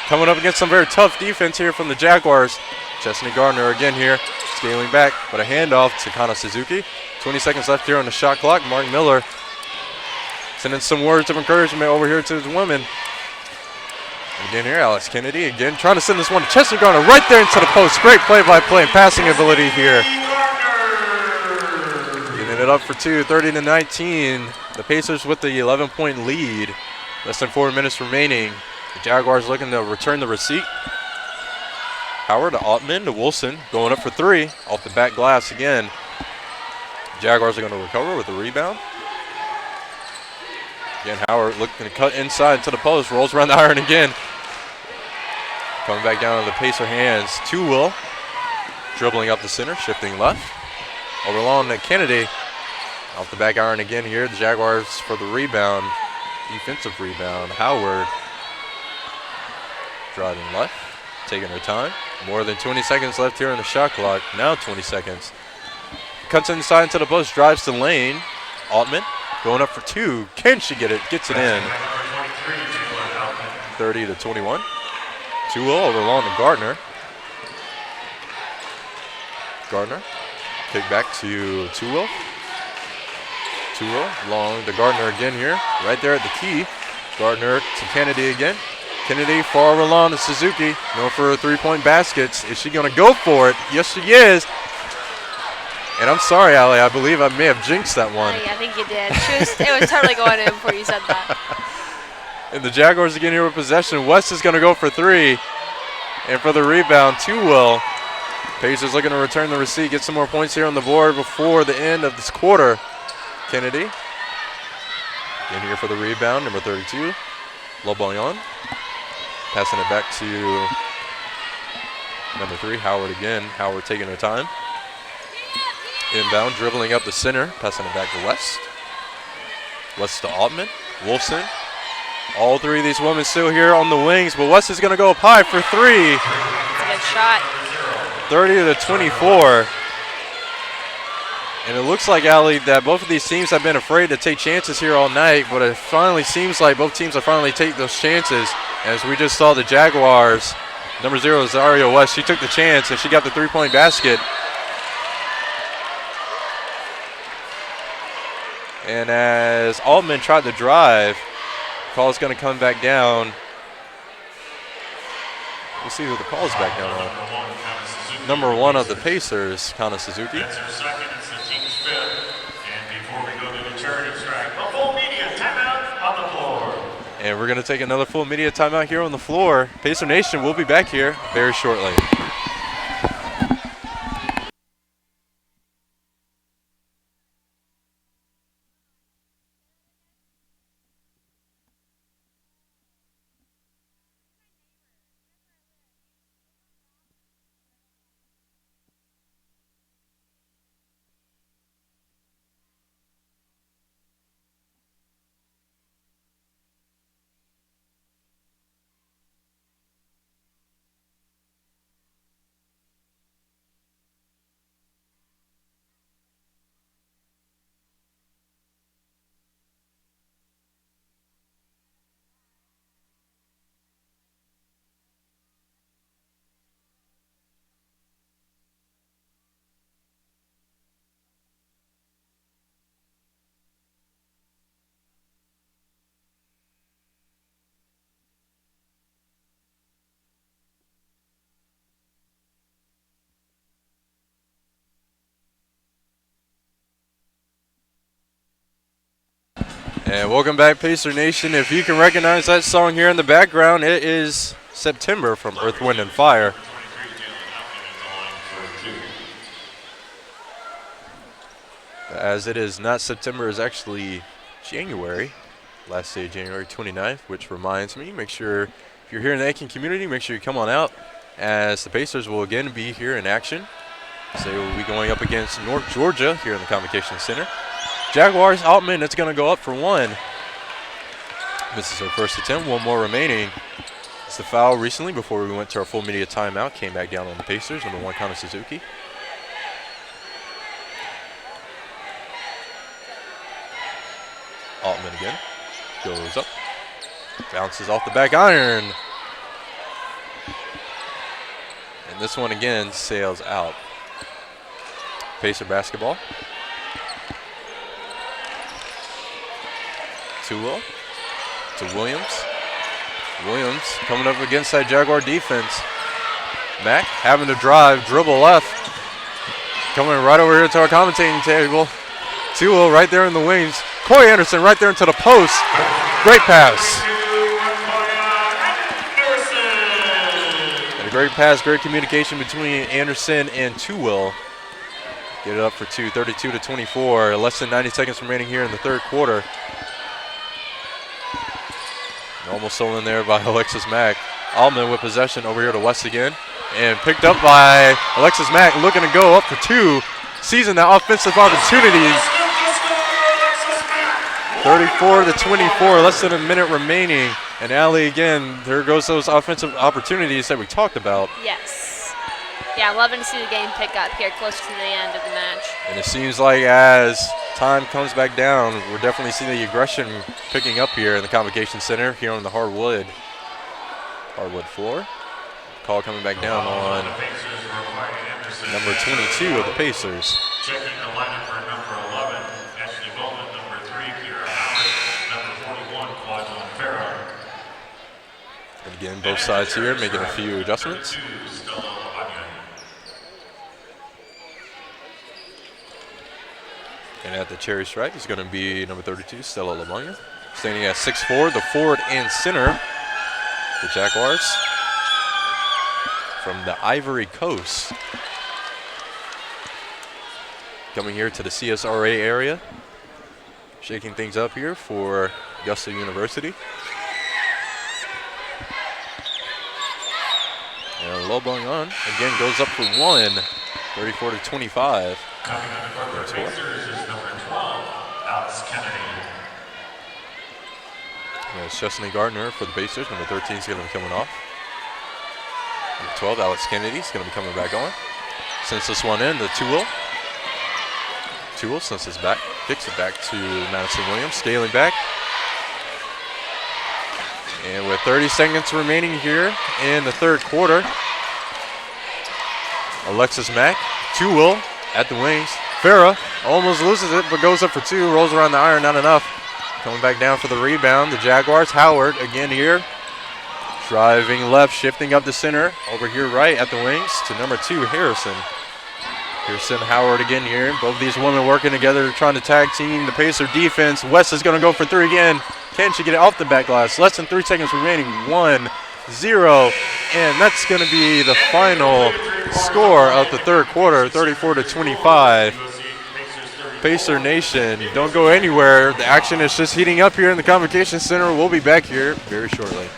Coming up against some very tough defense here from the Jaguars. Chestnut Gardner again here, scaling back, but a handoff to Kana Suzuki. 20 seconds left here on the shot clock. Mark Miller sending some words of encouragement over here to his women. Again here, Alex Kennedy again trying to send this one to Chestnut Gardner right there into the post. Great play-by-play and passing ability here. Giving it up for two, 30-19. The Pacers with the 11-point lead. Less than 4 minutes remaining. The Jaguars looking to return the receipt. Howard to Altman to Wilson, going up for three, off the back glass again. Jaguars are going to recover with the rebound. Again, Howard looking to cut inside to the post, rolls around the iron again. Coming back down to the Pacer hands. Tuwell dribbling up the center, shifting left. Over long to Kennedy. Off the back iron again here. The Jaguars for the rebound, defensive rebound. Howard driving left, taking her time. More than 20 seconds left here on the shot clock. Now 20 seconds. Cuts inside into the post, drives to lane. Altman going up for two. Can she get it? Gets it in. 30-21. Tuwell over long to Gardner. Gardner. Kick back to Tuwell. Tuwell long to Gardner again here. Right there at the key. Gardner to Kennedy again. Kennedy far along to Suzuki. Going for her three-point baskets. Is she going to go for it? Yes, she is. And I'm sorry, Allie. I believe I may have jinxed that one. Yeah, I think you did. It was totally going in before you said that. And the Jaguars again here with possession. West is going to go for three. And for the rebound, Tuwell. Pacers looking to return the receipt, get some more points here on the board before the end of this quarter. Kennedy in here for the rebound, number 32, LeBon. Passing it back to number 3, Howard again. Howard taking her time. Inbound, dribbling up the center, passing it back to West. West to Altman. Wolfson. All 3 of these women still here on the wings, but West is going to go up high for 3. It's a good shot. 30-24. And it looks like, Allie, that both of these teams have been afraid to take chances here all night, but it finally seems like both teams are finally taking those chances. As we just saw the Jaguars, number 0, Zaria West, she took the chance and she got the 3-point basket. And as Altman tried to drive, call is going to come back down. We'll see who the call is back down on. Number 1 of the Pacers, Kana Suzuki. That's her second, it's the team's 5th. And before we go to the charity strike, a full media timeout on the floor. And we're going to take another full media timeout here on the floor. Pacer Nation will be back here very shortly. And welcome back, Pacer Nation. If you can recognize that song here in the background, it is September from Earth, Wind, and Fire. As it is not September, it's actually January, last day of January 29th, which reminds me, make sure if you're here in the Aiken community, make sure you come on out, as the Pacers will again be here in action. So they will be going up against North Georgia here in the Convocation Center. Jaguars, Altman, it's going to go up for 1. This is her first attempt, 1 more remaining. It's the foul recently before we went to our full media timeout. Came back down on the Pacers, number 1, Kana Suzuki. Altman again, goes up, bounces off the back iron. And this one again sails out. Pacer basketball. Tuwell to Williams. Williams coming up against that Jaguar defense. Mack having to drive, dribble left. Coming right over here to our commentating table. Tuwell right there in the wings. Coy Anderson right there into the post. Great pass. And a great pass, great communication between Anderson and Tuwell. Get it up for 2, 32-24. Less than 90 seconds remaining here in the third quarter. Almost stolen there by Alexis Mack. Altman with possession over here to West again. And picked up by Alexis Mack, looking to go up for 2. Seizing that offensive opportunity. 34-24, less than a minute remaining. And Allie, again, there goes those offensive opportunities that we talked about. Yes. Yeah, I'm loving to see the game pick up here close to the end of the match. And it seems like as time comes back down, we're definitely seeing the aggression picking up here in the Convocation Center, here on the hardwood floor. Call coming back down on number 22 of the Pacers. Checking the lineup for number 11, Ashley Bowman, number 3, Kira Howard, number 41, Quadron Farrow. And again, both sides here making a few adjustments. And at the cherry stripe is going to be number 32, Stella Lamagna. Standing at 6'4", the forward and center. The Jaguars from the Ivory Coast. Coming here to the CSRA area. Shaking things up here for Augusta University. low blowing on. Again, goes up for one. 34 to 25. Coming on for the Pacers is number 12, Alex Kennedy. There's Chesney Gardner for the Pacers. Number 13 is going to be coming off. Number 12, Alex Kennedy is going to be coming back on. Sends this one in, the Tool. Tool sends this back, kicks it back to Madison Williams, scaling back. And with 30 seconds remaining here in the third quarter, Alexis Mack, Tool at the wings. Farah almost loses it, but goes up for two, rolls around the iron, not enough. Coming back down for the rebound, the Jaguars. Howard again here. Driving left, shifting up the center. Over here right at the wings to number 2, Harrison. Harrison, Howard again here. Both these women working together, trying to tag team the Pacer defense. West is going to go for three again. Can she get it off the back glass? Less than 3 seconds remaining. 1-0. And that's going to be the final score of the third quarter, 34 to 25. Pacer Nation, don't go anywhere. The action is just heating up here in the Convocation Center. We'll be back here very shortly.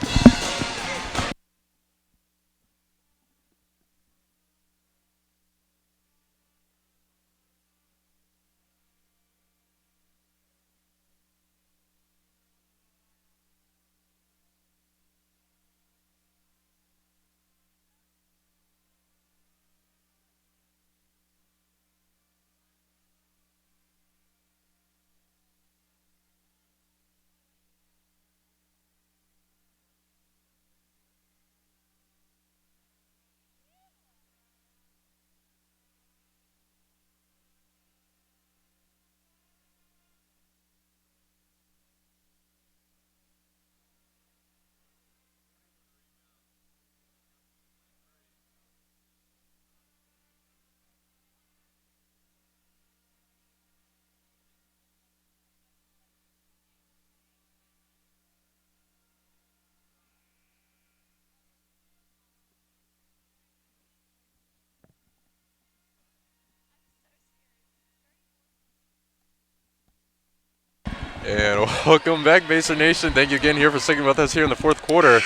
And welcome back, Pacer Nation. Thank you again here for sticking with us here in the fourth quarter.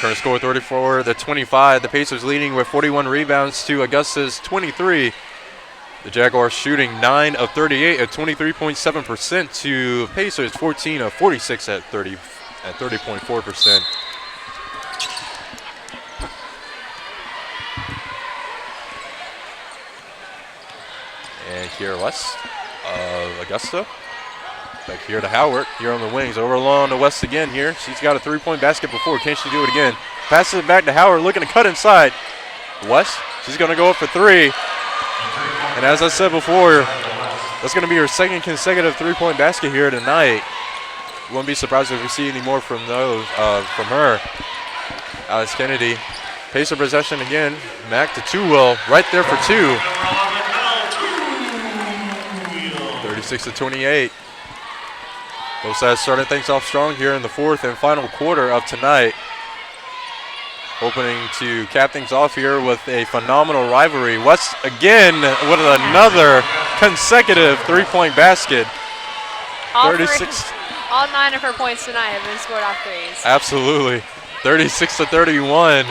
Current score 34 to 25. The Pacers leading with 41 rebounds to Augusta's 23. The Jaguars shooting 9 of 38 at 23.7% to Pacers 14 of 46 at 30.4%. And Kiera West of Augusta. Back here to Howard, here on the wings, over along to West again here. She's got a three-point basket before. Can she do it again? Passes it back to Howard, looking to cut inside. West, she's going to go up for three. And as I said before, that's going to be her second consecutive three-point basket here tonight. Wouldn't be surprised if we see any more from those, from her. Alex Kennedy, Pacer possession again. Mack to Two-Will, right there for two. 36 to 28. Both sides starting things off strong here in the fourth and final quarter of tonight. Opening to cap things off here with a phenomenal rivalry. West again with another consecutive three-point basket. All 9 of her points tonight have been scored off threes. Absolutely. 36 to 31.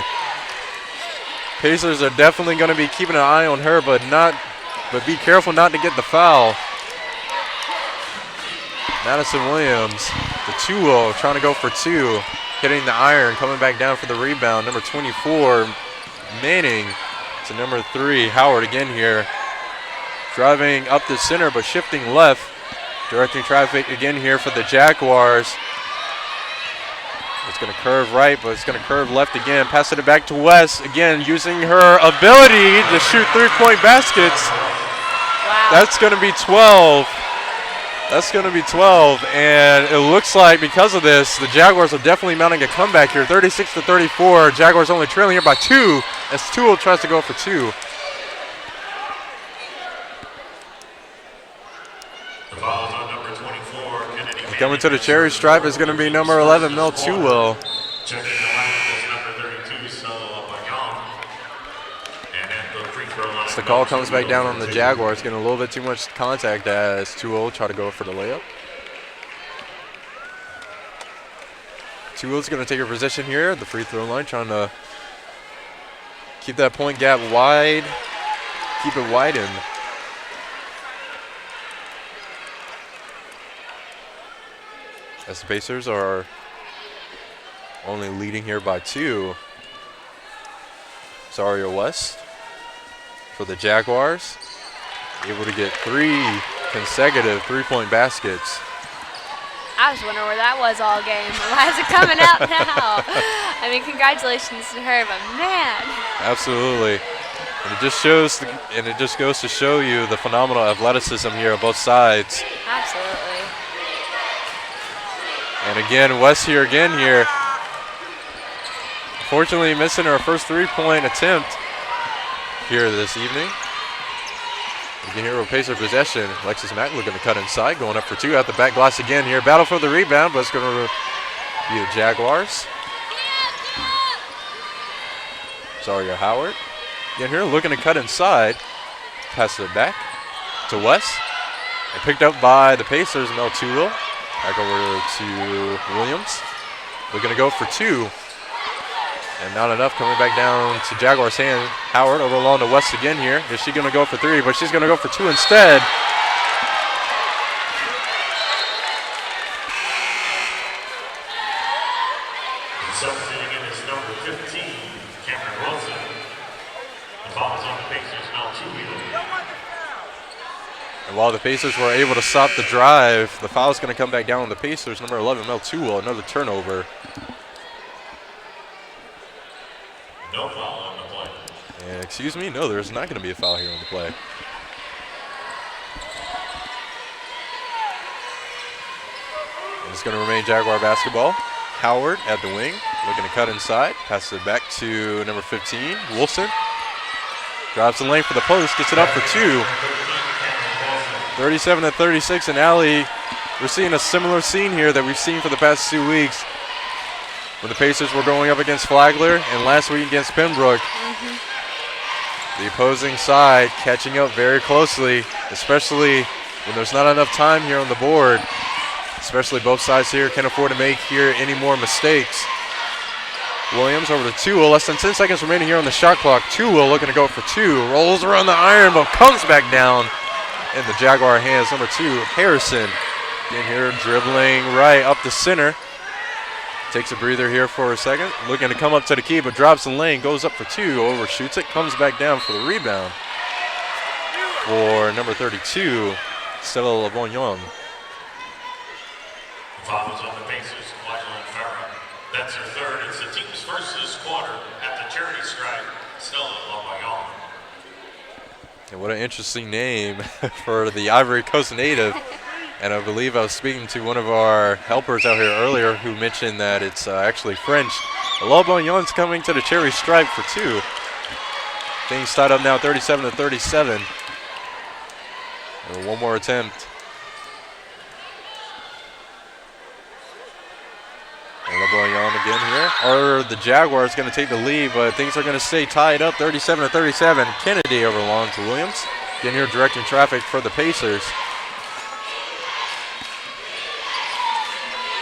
Pacers are definitely going to be keeping an eye on her, but be careful not to get the foul. Madison Williams, the 2-0, trying to go for two. Hitting the iron, coming back down for the rebound. Number 24, Manning, to number 3, Howard again here. Driving up the center, but shifting left. Directing traffic again here for the Jaguars. It's going to curve right, but it's going to curve left again. Passing it back to West. Again, using her ability to shoot three-point baskets. Wow. That's going to be 12. That's going to be 12, and it looks like because of this, the Jaguars are definitely mounting a comeback here. 36 to 34. Jaguars only trailing here by 2 as Toole tries to go for two. The foul is on number 24, Kennedy. Coming to the cherry stripe is going to be number 11, Mel Two-Will. Checking the line is number 32, Stella Bagong. And at the free throw line. The call comes back down on the Jaguars, getting a little bit too much contact as Two-Will try to go for the layup. Two-Will's going to take her position here at the free throw line, trying to Keep that point gap wide. Keep it widened. As the Pacers are only leading here by 2. Zaria West for the Jaguars, able to get 3 consecutive three-point baskets. I was wondering where that was all game. Why is it coming out now? I mean, congratulations to her, but man. Absolutely. And it just shows, and it just goes to show you the phenomenal athleticism here on both sides. Absolutely. And again, West here again here. Unfortunately, missing her first three-point attempt here this evening. Again, here with Pacer possession. Alexis Mack looking to cut inside, going up for 2 at the back glass again here. Battle for the rebound, but it's going to be the Jaguars. Zaria Howard. Again, here looking to cut inside. Pass it back to West. And picked up by the Pacers, Mel Tulil. Back over to Williams. Looking to go for 2. And not enough, coming back down to Jaguars' hand. Howard over along to West again here. Is she going to go for 3? But she's going to go for 2 instead. Substituting in is number 15, Cameron Wilson. The foul is on the Pacers, Mel Tulil. And while the Pacers were able to stop the drive, the foul is going to come back down on the Pacers. Number 11, Mel Tulil, another turnover. No foul on the play. And excuse me, no, there's not going to be a foul here on the play. And it's going to remain Jaguar basketball. Howard at the wing, looking to cut inside. Passes it back to number 15, Wilson. Drives the lane for the post, gets it up for 2. 37-36, and Allie, we're seeing a similar scene here that we've seen for the past 2 weeks. When the Pacers were going up against Flagler and last week against Pembroke. The opposing side catching up very closely, especially when there's not enough time here on the board. Especially both sides here can't afford to make here any more mistakes. Williams over to Tulil, less than 10 seconds remaining here on the shot clock. Tulil looking to go for 2, rolls around the iron, but comes back down in the Jaguar hands. Number 2, Harrison, in here dribbling right up the center. Takes a breather here for a second. Looking to come up to the key, but drops the lane. Goes up for 2. Overshoots it. Comes back down for the rebound. For number 32, Stella Lavognon. Foul is on the Pacers, Quadrille Farah. That's her third. It's the team's first this quarter at the charity stripe, Stella Lavognon. And what an interesting name for the Ivory Coast native. And I believe I was speaking to one of our helpers out here earlier who mentioned that it's actually French. Lavognon coming to the cherry stripe for 2. Things tied up now 37-37. And one more attempt. And Lavognon again here. Or the Jaguars going to take the lead, but things are going to stay tied up 37-37. Kennedy over along to Williams. Again here directing traffic for the Pacers.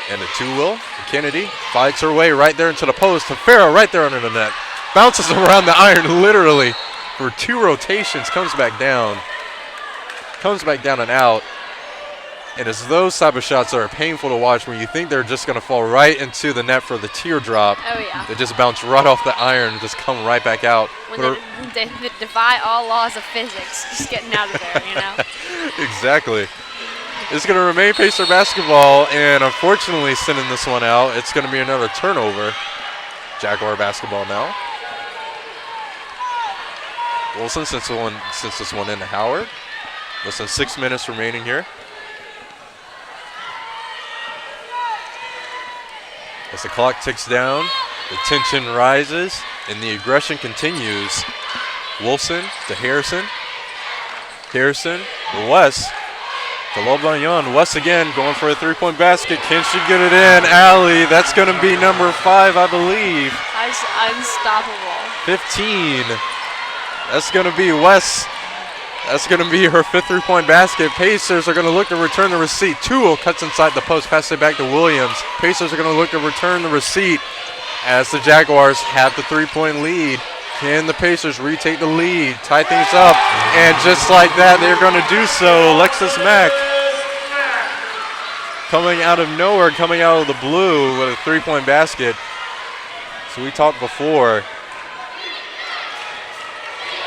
And the Tulil, Kennedy fights her way right there into the post. Farah right there under the net. Bounces around the iron literally for 2 rotations. Comes back down. Comes back down and out. And it's those type of shots that are painful to watch when you think they're just going to fall right into the net for the teardrop. Oh, yeah. They just bounce right off the iron and just come right back out. When they defy all laws of physics, just getting out of there, you know? Exactly. It's going to remain Pacer basketball, and unfortunately sending this one out, it's going to be another turnover. Jaguar basketball now. Wilson sends this one into Howard. Less than 6 minutes remaining here. As the clock ticks down, the tension rises, and the aggression continues. Wilson to Harrison. Harrison to West. To Lavognon. West again going for a 3-point basket. Can she get it in? Allie, that's going to be number 5, I believe. That's unstoppable. 15. That's going to be West. That's going to be her 5th 3-point basket. Pacers are going to look to return the receipt. Tulil cuts inside the post, passes it back to Williams. Pacers are going to look to return the receipt as the Jaguars have the 3-point lead. Can the Pacers retake the lead, tie things up, and just like that, they're going to do so. Alexis Mack coming out of nowhere, coming out of the blue with a three-point basket. So we talked before,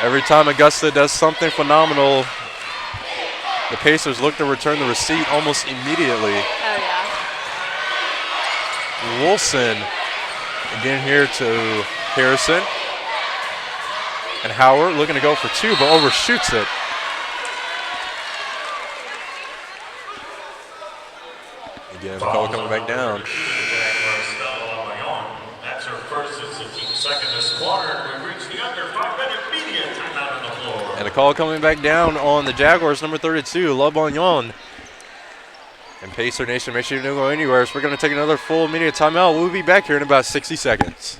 every time Augusta does something phenomenal, the Pacers look to return the receipt almost immediately. Oh, yeah. Wilson again here to Harrison. And Howard looking to go for two, but overshoots it. Again, McCall coming back down. That's her first and the team's second this quarter. We've reached the under 5-minute media timeout on the floor. And a call coming back down on the Jaguars, number 32, La Bagnon. And Pacer Nation, make sure you don't go anywhere. So we're going to take another full media timeout. We'll be back here in about 60 seconds.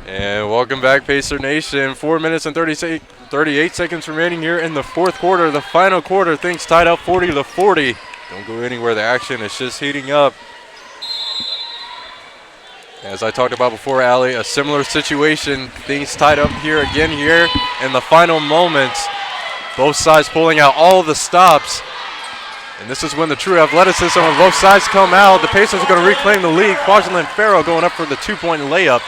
And welcome back, Pacer Nation. 4 minutes and 38 seconds remaining here in the fourth quarter. The final quarter, things tied up 40-40. Don't go anywhere. The action is just heating up. As I talked about before, Allie, a similar situation. Things tied up here again here in the final moments. Both sides pulling out all the stops. And this is when the true athleticism of both sides come out. The Pacers are going to reclaim the lead. Kwajalein Farrell going up for the two-point layup.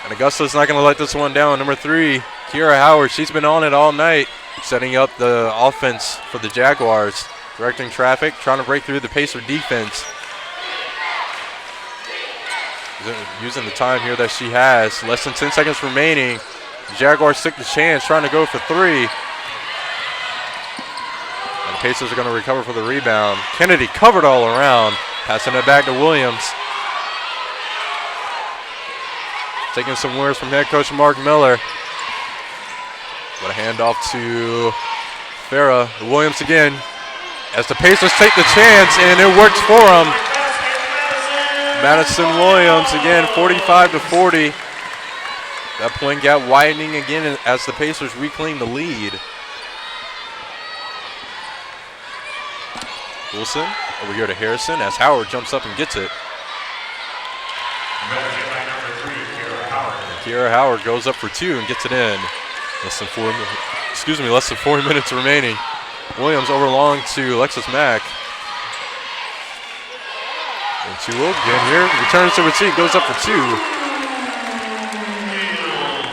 And Augusta's not going to let this one down. Number 3, Kiera Howard. She's been on it all night, setting up the offense for the Jaguars, directing traffic, trying to break through the Pacer defense. Using the time here that she has. Less than 10 seconds remaining. The Jaguars take the chance, trying to go for 3. And the Pacers are going to recover for the rebound. Kennedy covered all around, passing it back to Williams. Taking some words from head coach Mark Miller. What a handoff to Farah. Williams again. As the Pacers take the chance, and it works for them. Madison Williams again, 45-40. That point gap widening again as the Pacers reclaim the lead. Wilson over here to Harrison as Howard jumps up and gets it. Kiera Howard goes up for 2 and gets it in. Less than 4 minutes remaining. Williams over long to Alexis Mack. And 2 again here. Returns to receipt, goes up for 2.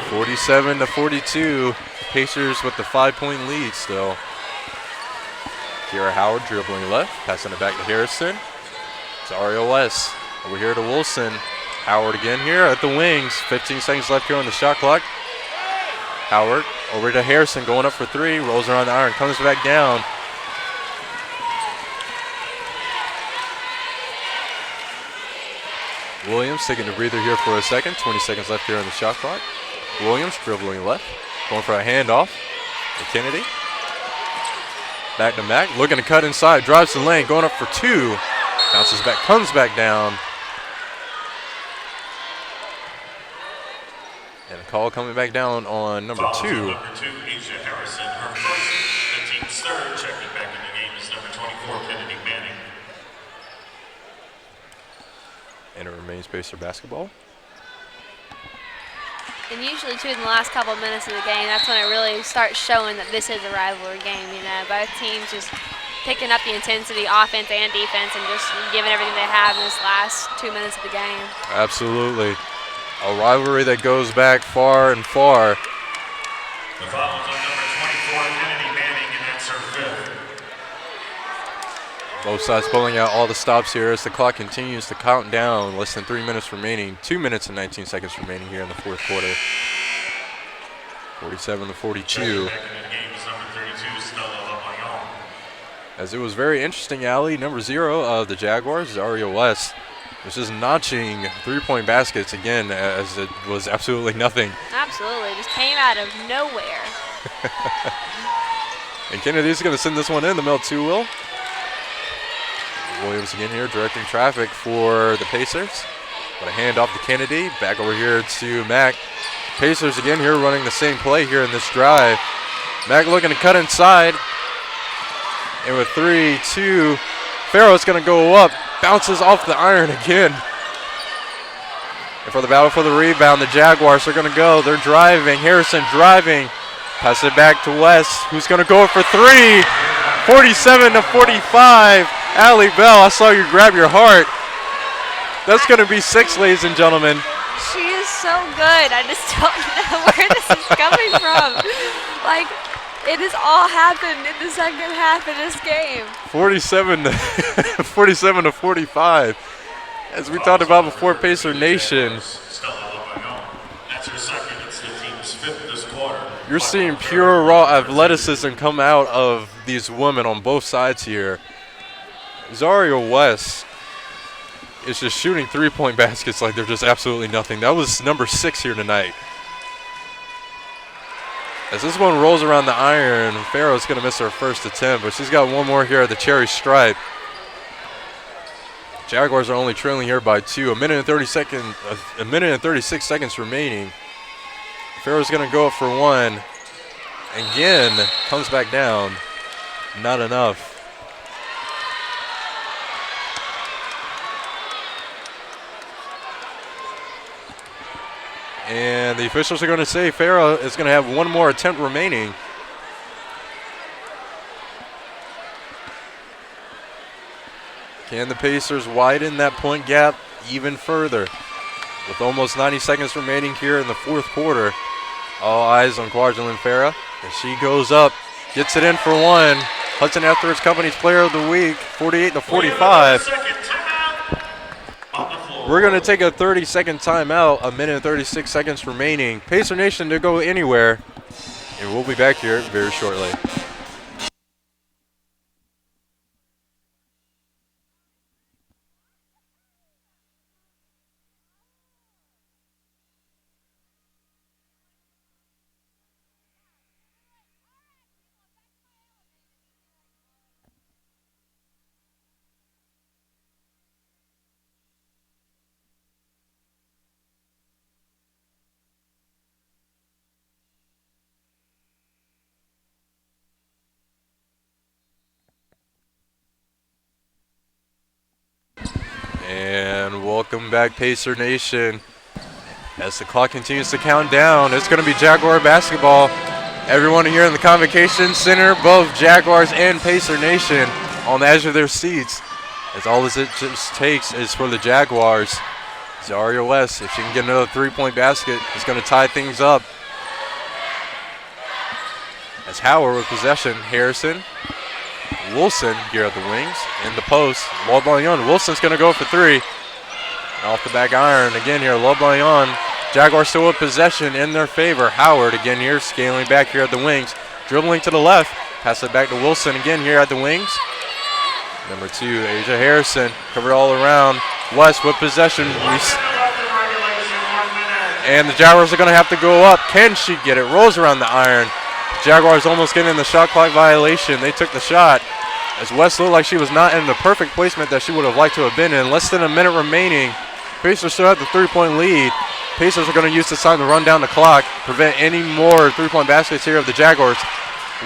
47-42. Pacers with the 5-point lead still. Kiera Howard dribbling left, passing it back to Harrison. It's ROS. Over here to Wilson. Howard again here at the wings. 15 seconds left here on the shot clock. Howard over to Harrison, going up for 3. Rolls around the iron, comes back down. Williams taking a breather here for a second. 20 seconds left here on the shot clock. Williams dribbling left, going for a handoff to Kennedy. Back to Mack, looking to cut inside, drives the lane, going up for 2. Bounces back, comes back down. And a call coming back down on number 2. Number 2, Asia Harrison, her first, the team's third. Checking back in the game is number 24, Kennedy Manning. And it remains Pacer basketball. And usually, too, in the last couple of minutes of the game, that's when it really starts showing that this is a rivalry game. You know, both teams just picking up the intensity, offense and defense, and just giving everything they have in this last 2 minutes of the game. Absolutely. A rivalry that goes back far and far. The foul is on number 24, Kennedy Manning, and that's her fifth. Both sides pulling out all the stops here as the clock continues to count down. Less than 3 minutes remaining. 2 minutes and 19 seconds remaining here in the fourth quarter. 47-42. As it was very interesting, Allie, number 0 of the Jaguars, Zaria West, was just notching three-point baskets again as it was absolutely nothing. Absolutely. Just came out of nowhere. And Kennedy's going to send this one in the middle to Will. Williams again here directing traffic for the Pacers. But a hand off to Kennedy. Back over here to Mack. Pacers again here running the same play here in this drive. Mack looking to cut inside. And with 3-2, Farrell's going to go up. Bounces off the iron again. And for the battle for the rebound, the Jaguars are going to go. They're driving. Harrison driving. Pass it back to West, who's going to go for 3. 47-45. Allie Bell, I saw you grab your heart. That's going to be 6, ladies and gentlemen. She is so good. I just don't know where this is coming from. Like, it has all happened in the second half of this game. 47-45. As we talked about before, Pacer Nation. You're seeing pure raw athleticism come out of these women on both sides here. Zaria West is just shooting three-point baskets like they're just absolutely nothing. That was number 6 here tonight. As this one rolls around the iron, Farrell's going to miss her first attempt, but she's got one more here at the cherry stripe. Jaguars are only trailing here by 2. A minute and 36 seconds remaining. Farrell's going to go up for 1. Again, comes back down. Not enough. And the officials are going to say Farrell is going to have one more attempt remaining. Can the Pacers widen that point gap even further? With almost 90 seconds remaining here in the fourth quarter, all eyes on Kwajalein Farah. And she goes up, gets it in for 1. Hudson Afterwards Company's Player of the Week, 48-45. We're going to take a 30-second timeout, a minute and 36 seconds remaining. Pacer Nation to go anywhere, and we'll be back here very shortly. And welcome back, Pacer Nation. As the clock continues to count down, it's going to be Jaguar basketball. Everyone here in the Convocation Center, both Jaguars and Pacer Nation, on the edge of their seats. As all it just takes is for the Jaguars. Zaria West, if she can get another three-point basket, is going to tie things up. As Howard with possession, Harrison. Wilson here at the wings, in the post. LeBlanc, Wilson's going to go for 3. And off the back iron again here, LeBlanc. Jaguars still with possession in their favor. Howard again here, scaling back here at the wings. Dribbling to the left, pass it back to Wilson again here at the wings. Number 2, Asia Harrison, covered all around. West with possession. And the Jaguars are going to have to go up. Can she get it? Rolls around the iron. Jaguars almost getting in the shot clock violation. They took the shot. As West looked like she was not in the perfect placement that she would have liked to have been in. Less than a minute remaining. Pacers still have the three-point lead. Pacers are going to use this time to run down the clock, prevent any more three-point baskets here of the Jaguars.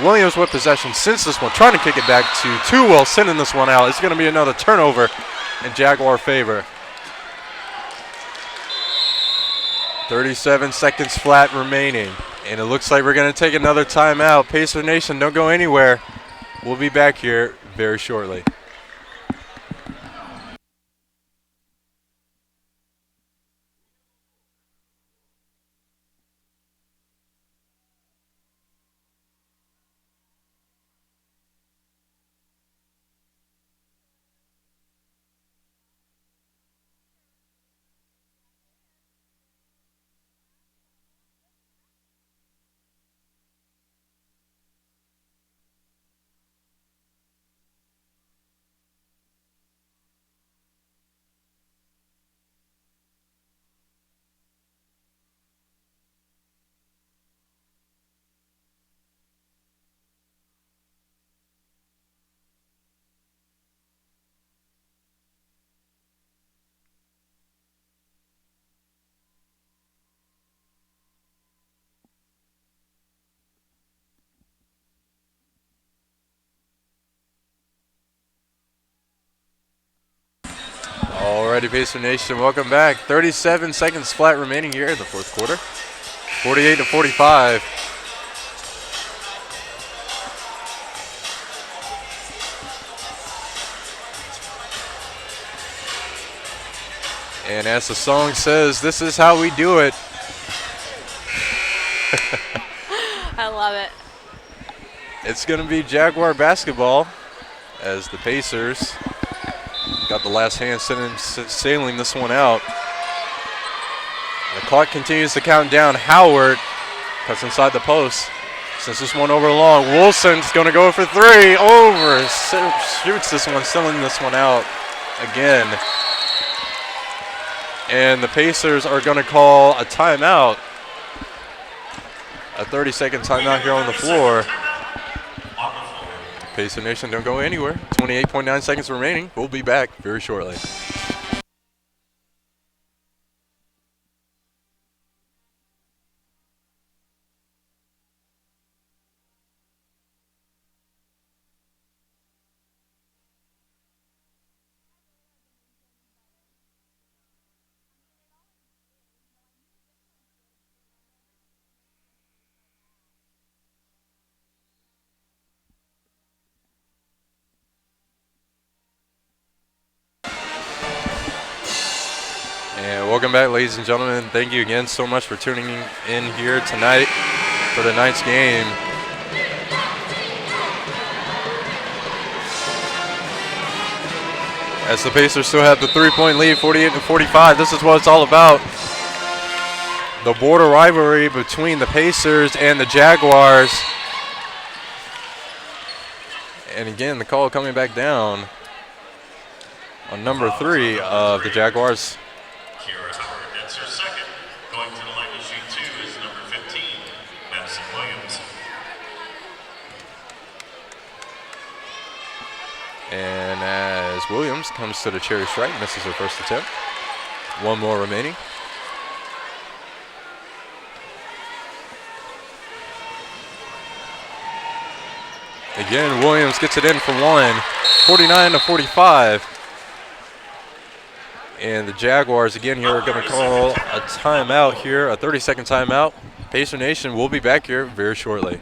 Williams with possession since this one, trying to kick it back to Two-Will, sending this one out. It's going to be another turnover in Jaguar favor. 37 seconds flat remaining. And it looks like we're going to take another timeout. Pacer Nation, don't go anywhere. We'll be back here very shortly. Alrighty, Pacer Nation, welcome back. 37 seconds flat remaining here in the fourth quarter. 48-45. And as the song says, this is how we do it. I love it. It's going to be Jaguar basketball as the Pacers got the last hand sailing this one out. The clock continues to count down. Howard cuts inside the post. Since this one over long, Wilson's going to go for three. Over. Shoots this one, sailing this one out again. And the Pacers are going to call a timeout. A 30-second timeout here on the floor. Pacer Nation, don't go anywhere. 28.9 seconds remaining. We'll be back very shortly. And welcome back, ladies and gentlemen. Thank you again so much for tuning in here tonight for the night's game. As the Pacers still have the three-point lead, 48-45. This is what it's all about. The border rivalry between the Pacers and the Jaguars. And again, the call coming back down on number 3 of the Jaguars. That's her second. Going to the line to shoot 2 is number 15, Madison Williams. And as Williams comes to the cherry stripe, misses her first attempt. One more remaining. Again, Williams gets it in for one. 49-45. And the Jaguars again here are going to call a timeout here, a 30-second timeout. Pacer Nation will be back here very shortly.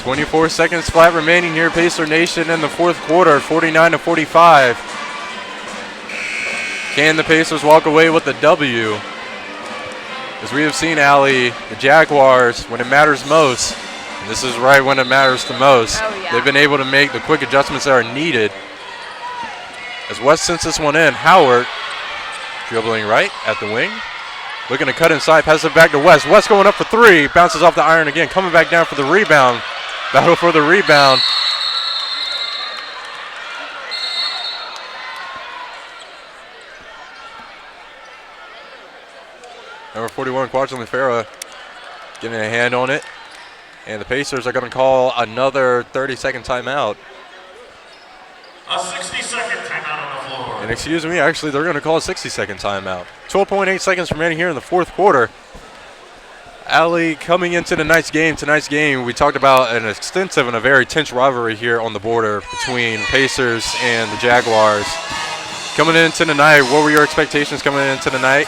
.24 seconds flat remaining here, Pacer Nation in the fourth quarter, 49-45. Can the Pacers walk away with the W? As we have seen, Allie, the Jaguars, when it matters most, and this is right when it matters the most, they've been able to make the quick adjustments that are needed. As West sends this one in, Howard dribbling right at the wing. Looking to cut inside, passes it back to West. West going up for three, bounces off the iron again, coming back down for the rebound. Battle for the rebound. Number 41, Quadrilin Farah, getting a hand on it. And the Pacers are going to call another 30-second timeout. A 60-second timeout on the floor. And excuse me, actually, they're going to call a 60-second timeout. 12.8 seconds remaining here in the fourth quarter. Allie, coming into tonight's game, we talked about an extensive and a very tense rivalry here on the border between Pacers and the Jaguars. Coming into tonight, what were your expectations coming into tonight?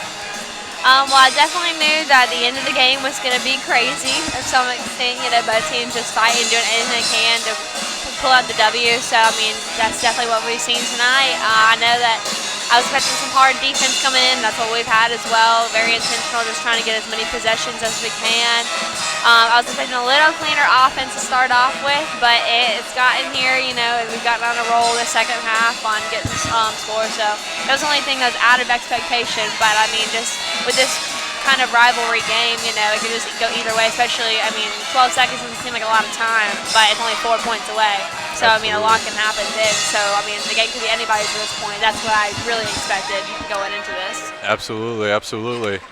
Well, I definitely knew that the end of the game was going to be crazy to some extent. You know, both teams just fighting, doing anything they can to pull out the W. So, I mean, that's definitely what we've seen tonight. I know that I was expecting some hard defense coming in. That's what we've had as well. Very intentional, just trying to get as many possessions as we can. I was expecting a little cleaner offense to start off with, but it's gotten here, you know, and we've gotten on a roll the second half on getting scores. So that was the only thing that was out of expectation. But, I mean, just with this kind of rivalry game, you know, it could just go either way, especially, I mean, 12 seconds doesn't seem like a lot of time, but it's only 4 points away. So, I mean, a lot can happen then. So, I mean, the game could be anybody's at this point. That's what I really expected going into this. Absolutely, absolutely.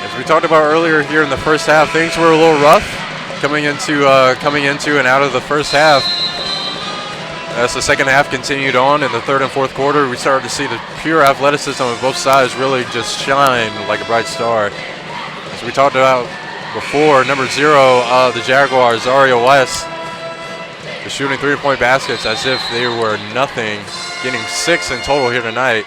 As we talked about earlier here in the first half, things were a little rough coming into and out of the first half. As the second half continued on in the third and fourth quarter, we started to see the pure athleticism of both sides really just shine like a bright star. As we talked about before, number 0 of the Jaguars, Aria West, was shooting 3-point baskets as if they were nothing, getting 6 in total here tonight.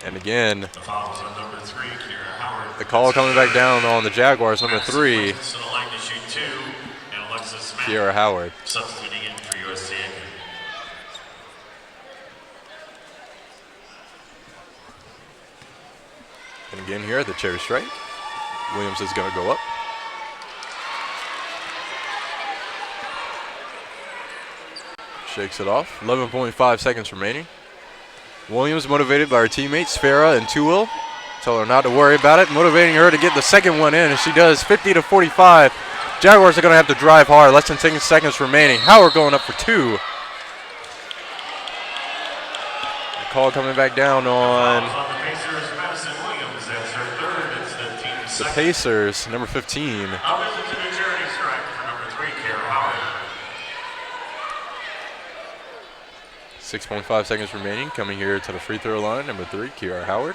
And again, The foul is on number 3, Kira Howard. the call coming back down on the Jaguars, number 3, To the line to shoot 2, and Alexis Mack Kiera Howard. substituting in for USC. And again here at the cherry stripe, Williams is going to go up. Shakes it off. 11.5 seconds remaining. Williams motivated by her teammates, Farah and Tuil. Tell her not to worry about it, motivating her to get the second one in, and she does. 50-45. Jaguars are going to have to drive hard. Less than 10 seconds remaining. Howard going up for 2. The call coming back down on the Pacers, Madison Williams. That's her third. It's the team's the second. Pacers, number 15. Now listen to the charity strike for number 3, Kira Howard. 6.5 seconds remaining. Coming here to the free throw line, number 3, Kiara Howard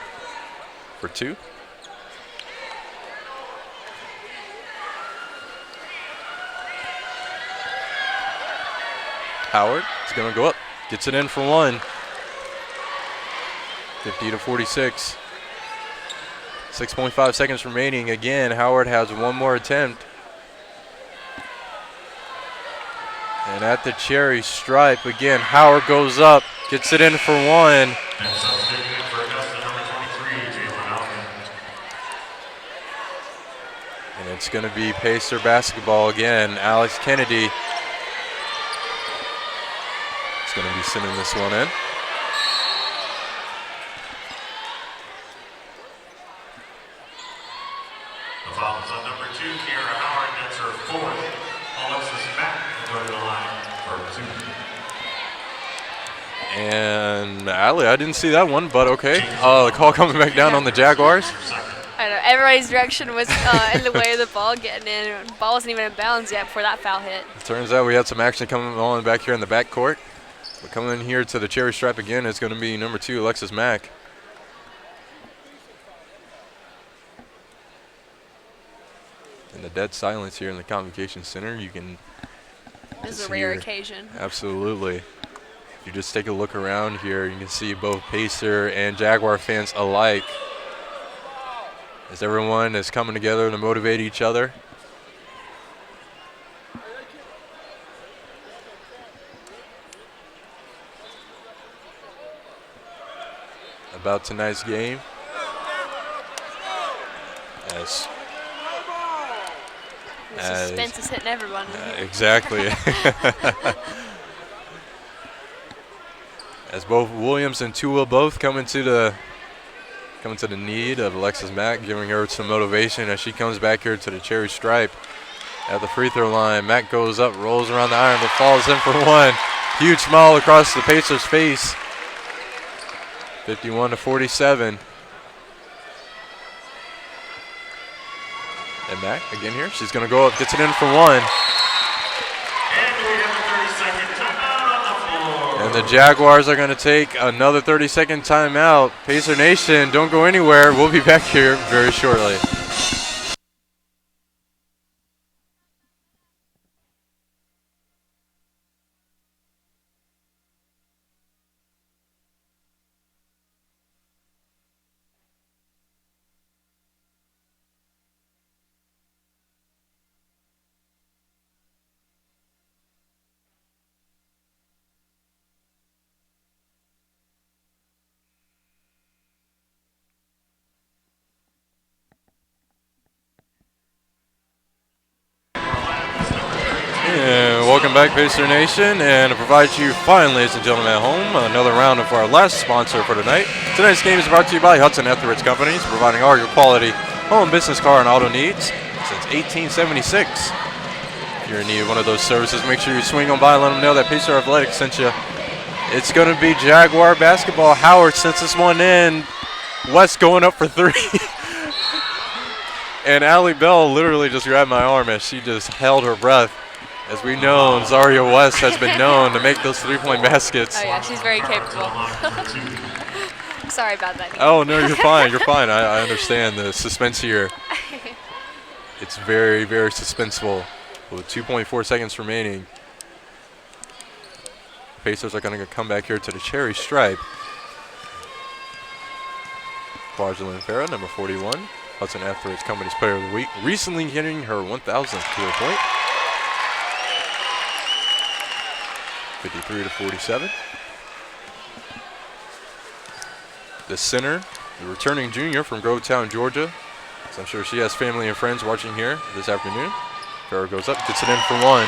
for 2. Howard is going to go up, gets it in for 1. 50-46. 6.5 seconds remaining. Again, Howard has one more attempt. And at the cherry stripe, again, Howard goes up, gets it in for 1. And substituting in for Augusta, number 23, Jalen Alvin. And it's going to be Pacer basketball again. Alex Kennedy is going to be sending this one in. The foul is on number 2, Kira Howard. That's her 4th. Alexis Mack will go to the line for 2. And Allie, I didn't see that one, but okay. The call coming back down on the Jaguars. I know, everybody's direction was in the way of the ball getting in. The ball wasn't even in bounds yet before that foul hit. Turns out we had some action coming on back here in the backcourt. But coming in here to the cherry stripe again is going to be number 2, Alexis Mack. In the dead silence here in the Convocation Center, you can This is just a rare hear- occasion. Absolutely. If you just take a look around here, you can see both Pacer and Jaguar fans alike, as everyone is coming together to motivate each other. About tonight's game. As The suspense is hitting everyone. exactly. As both Williams and Tua both coming to the need of Alexis Mack, giving her some motivation as she comes back here to the cherry stripe at the free throw line. Mack goes up, rolls around the iron, but falls in for 1. Huge smile across the Pacers' face. 51-47. And back again here. She's going to go up, gets it in for one. And we have a 30-second timeout on the floor. And the Jaguars are going to take another 30-second timeout. Pacer Nation, don't go anywhere. We'll be back here very shortly. And welcome back, Pacer Nation, and to provide you fine, ladies and gentlemen at home, another round of our last sponsor for tonight. Tonight's game is brought to you by Hudson Etheridge Companies, providing all your quality home, business, car, and auto needs since 1876. If you're in need of one of those services, make sure you swing on by and let them know that Pacer Athletics sent you. It's going to be Jaguar basketball. Howard sends this one in. West going up for three. And Allie Bell literally just grabbed my arm as she just held her breath. As we know, Zaria West has been known to make those three-point baskets. Oh, yeah, she's very capable. Sorry about that. Oh, no, you're fine. You're fine. I understand the suspense here. It's very, very suspenseful. With 2.4 seconds remaining, Pacers are going to come back here to the cherry stripe. Quadrilyn Farah, number 41, Hudson Etheridge Company's Player of the Week, recently hitting her 1,000th career point. 53-47. The center, the returning junior from Grovetown, Georgia. So I'm sure she has family and friends watching here this afternoon. Farrah goes up, gets it in for one.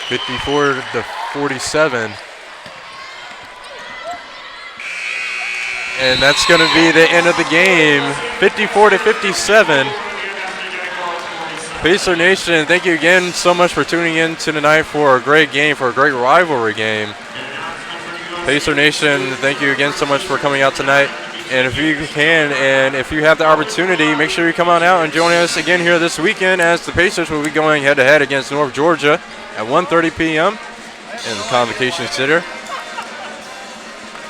54-47. And that's going to be the end of the game. 54-57. Pacer Nation, thank you again so much for tuning in to tonight for a great game, for a great rivalry game. Pacer Nation, thank you again so much for coming out tonight. And if you can, and if you have the opportunity, make sure you come on out and join us again here this weekend as the Pacers will be going head-to-head against North Georgia at 1:30 p.m. in the Convocation Center.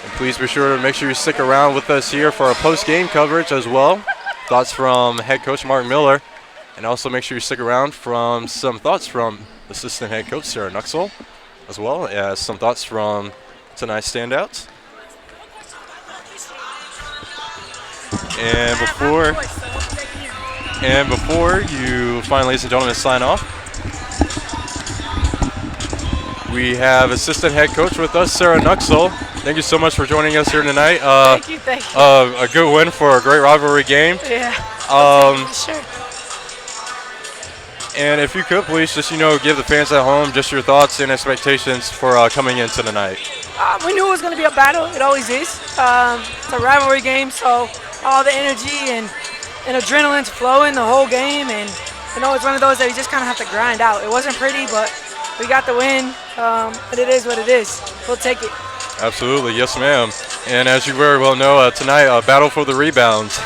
And please be sure to make sure you stick around with us here for our post-game coverage as well. Thoughts from head coach Mark Miller. And also make sure you stick around from some thoughts from assistant head coach Sarah Nuxel, as well as some thoughts from tonight's standouts. And before you finally, ladies and gentlemen, sign off, we have assistant head coach with us, Sarah Nuxel. Thank you so much for joining us here tonight. Thank you. A good win for a great rivalry game. Yeah. Sure. And if you could please just, give the fans at home just your thoughts and expectations for coming into tonight. We knew it was going to be a battle. It always is. It's a rivalry game, so all the energy and adrenaline's flowing the whole game. And, it's one of those that you just kind of have to grind out. It wasn't pretty, but we got the win. But it is what it is. We'll take it. Absolutely. Yes, ma'am. And as you very well know, tonight, a battle for the rebounds.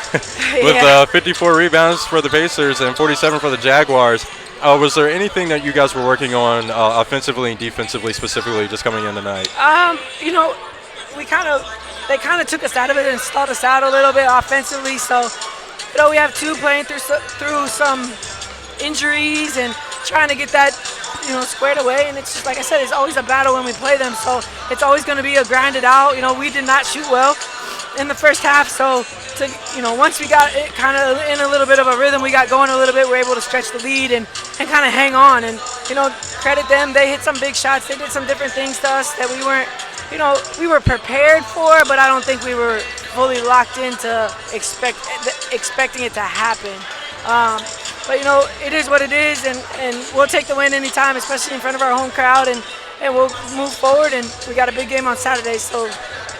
With 54 rebounds for the Pacers and 47 for the Jaguars. Was there anything that you guys were working on offensively and defensively specifically just coming in tonight? They kind of took us out of it and stalled us out a little bit offensively. So, we have two playing through some injuries and trying to get that, squared away. And it's just, like I said, it's always a battle when we play them. So it's always going to be a grinded out. We did not shoot well in the first half. So, once we got it kind of in a little bit of a rhythm, we got going a little bit, we were able to stretch the lead and kind of hang on. And, credit them. They hit some big shots. They did some different things to us that we weren't, we were prepared for, but I don't think we were fully locked into expecting it to happen. But, it is what it is, and we'll take the win anytime, especially in front of our home crowd, and we'll move forward. And we got a big game on Saturday, so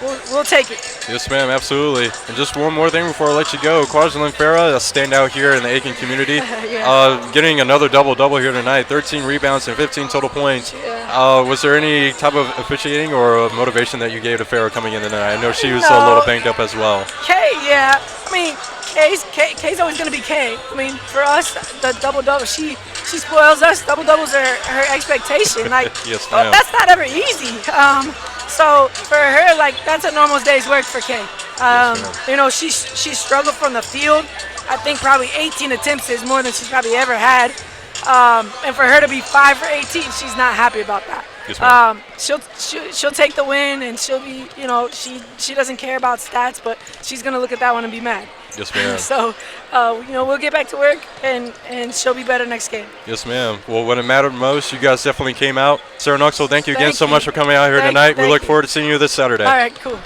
we'll take it. Yes, ma'am, absolutely. And just one more thing before I let you go. Quadrilyn Farah, a standout here in the Aiken community, getting another double-double here tonight, 13 rebounds and 15 total points. Yeah. Was there any type of officiating or motivation that you gave to Farah coming in tonight? I know she was a little banged up as well. Kay K's always gonna be K. I mean, for us, the double-double, she spoils us. Double-doubles are her expectation. Like, Yes, ma'am. that's not ever easy. So for her, like, that's a normal day's work for Kay. You know, she struggled from the field. I think probably 18 attempts is more than she's probably ever had. And for her to be 5 for 18, she's not happy about that. Yes, ma'am. She'll take the win, and she'll be, you know, she doesn't care about stats, but she's gonna look at that one and be mad. Yes, ma'am. So, you know, we'll get back to work, and she'll be better next game. Yes, ma'am. Well, when it mattered most, you guys definitely came out. Sarah Nuxel, thank you again Thank so you. much for coming out here Thank tonight. We you. look forward to seeing you this Saturday. All right, cool.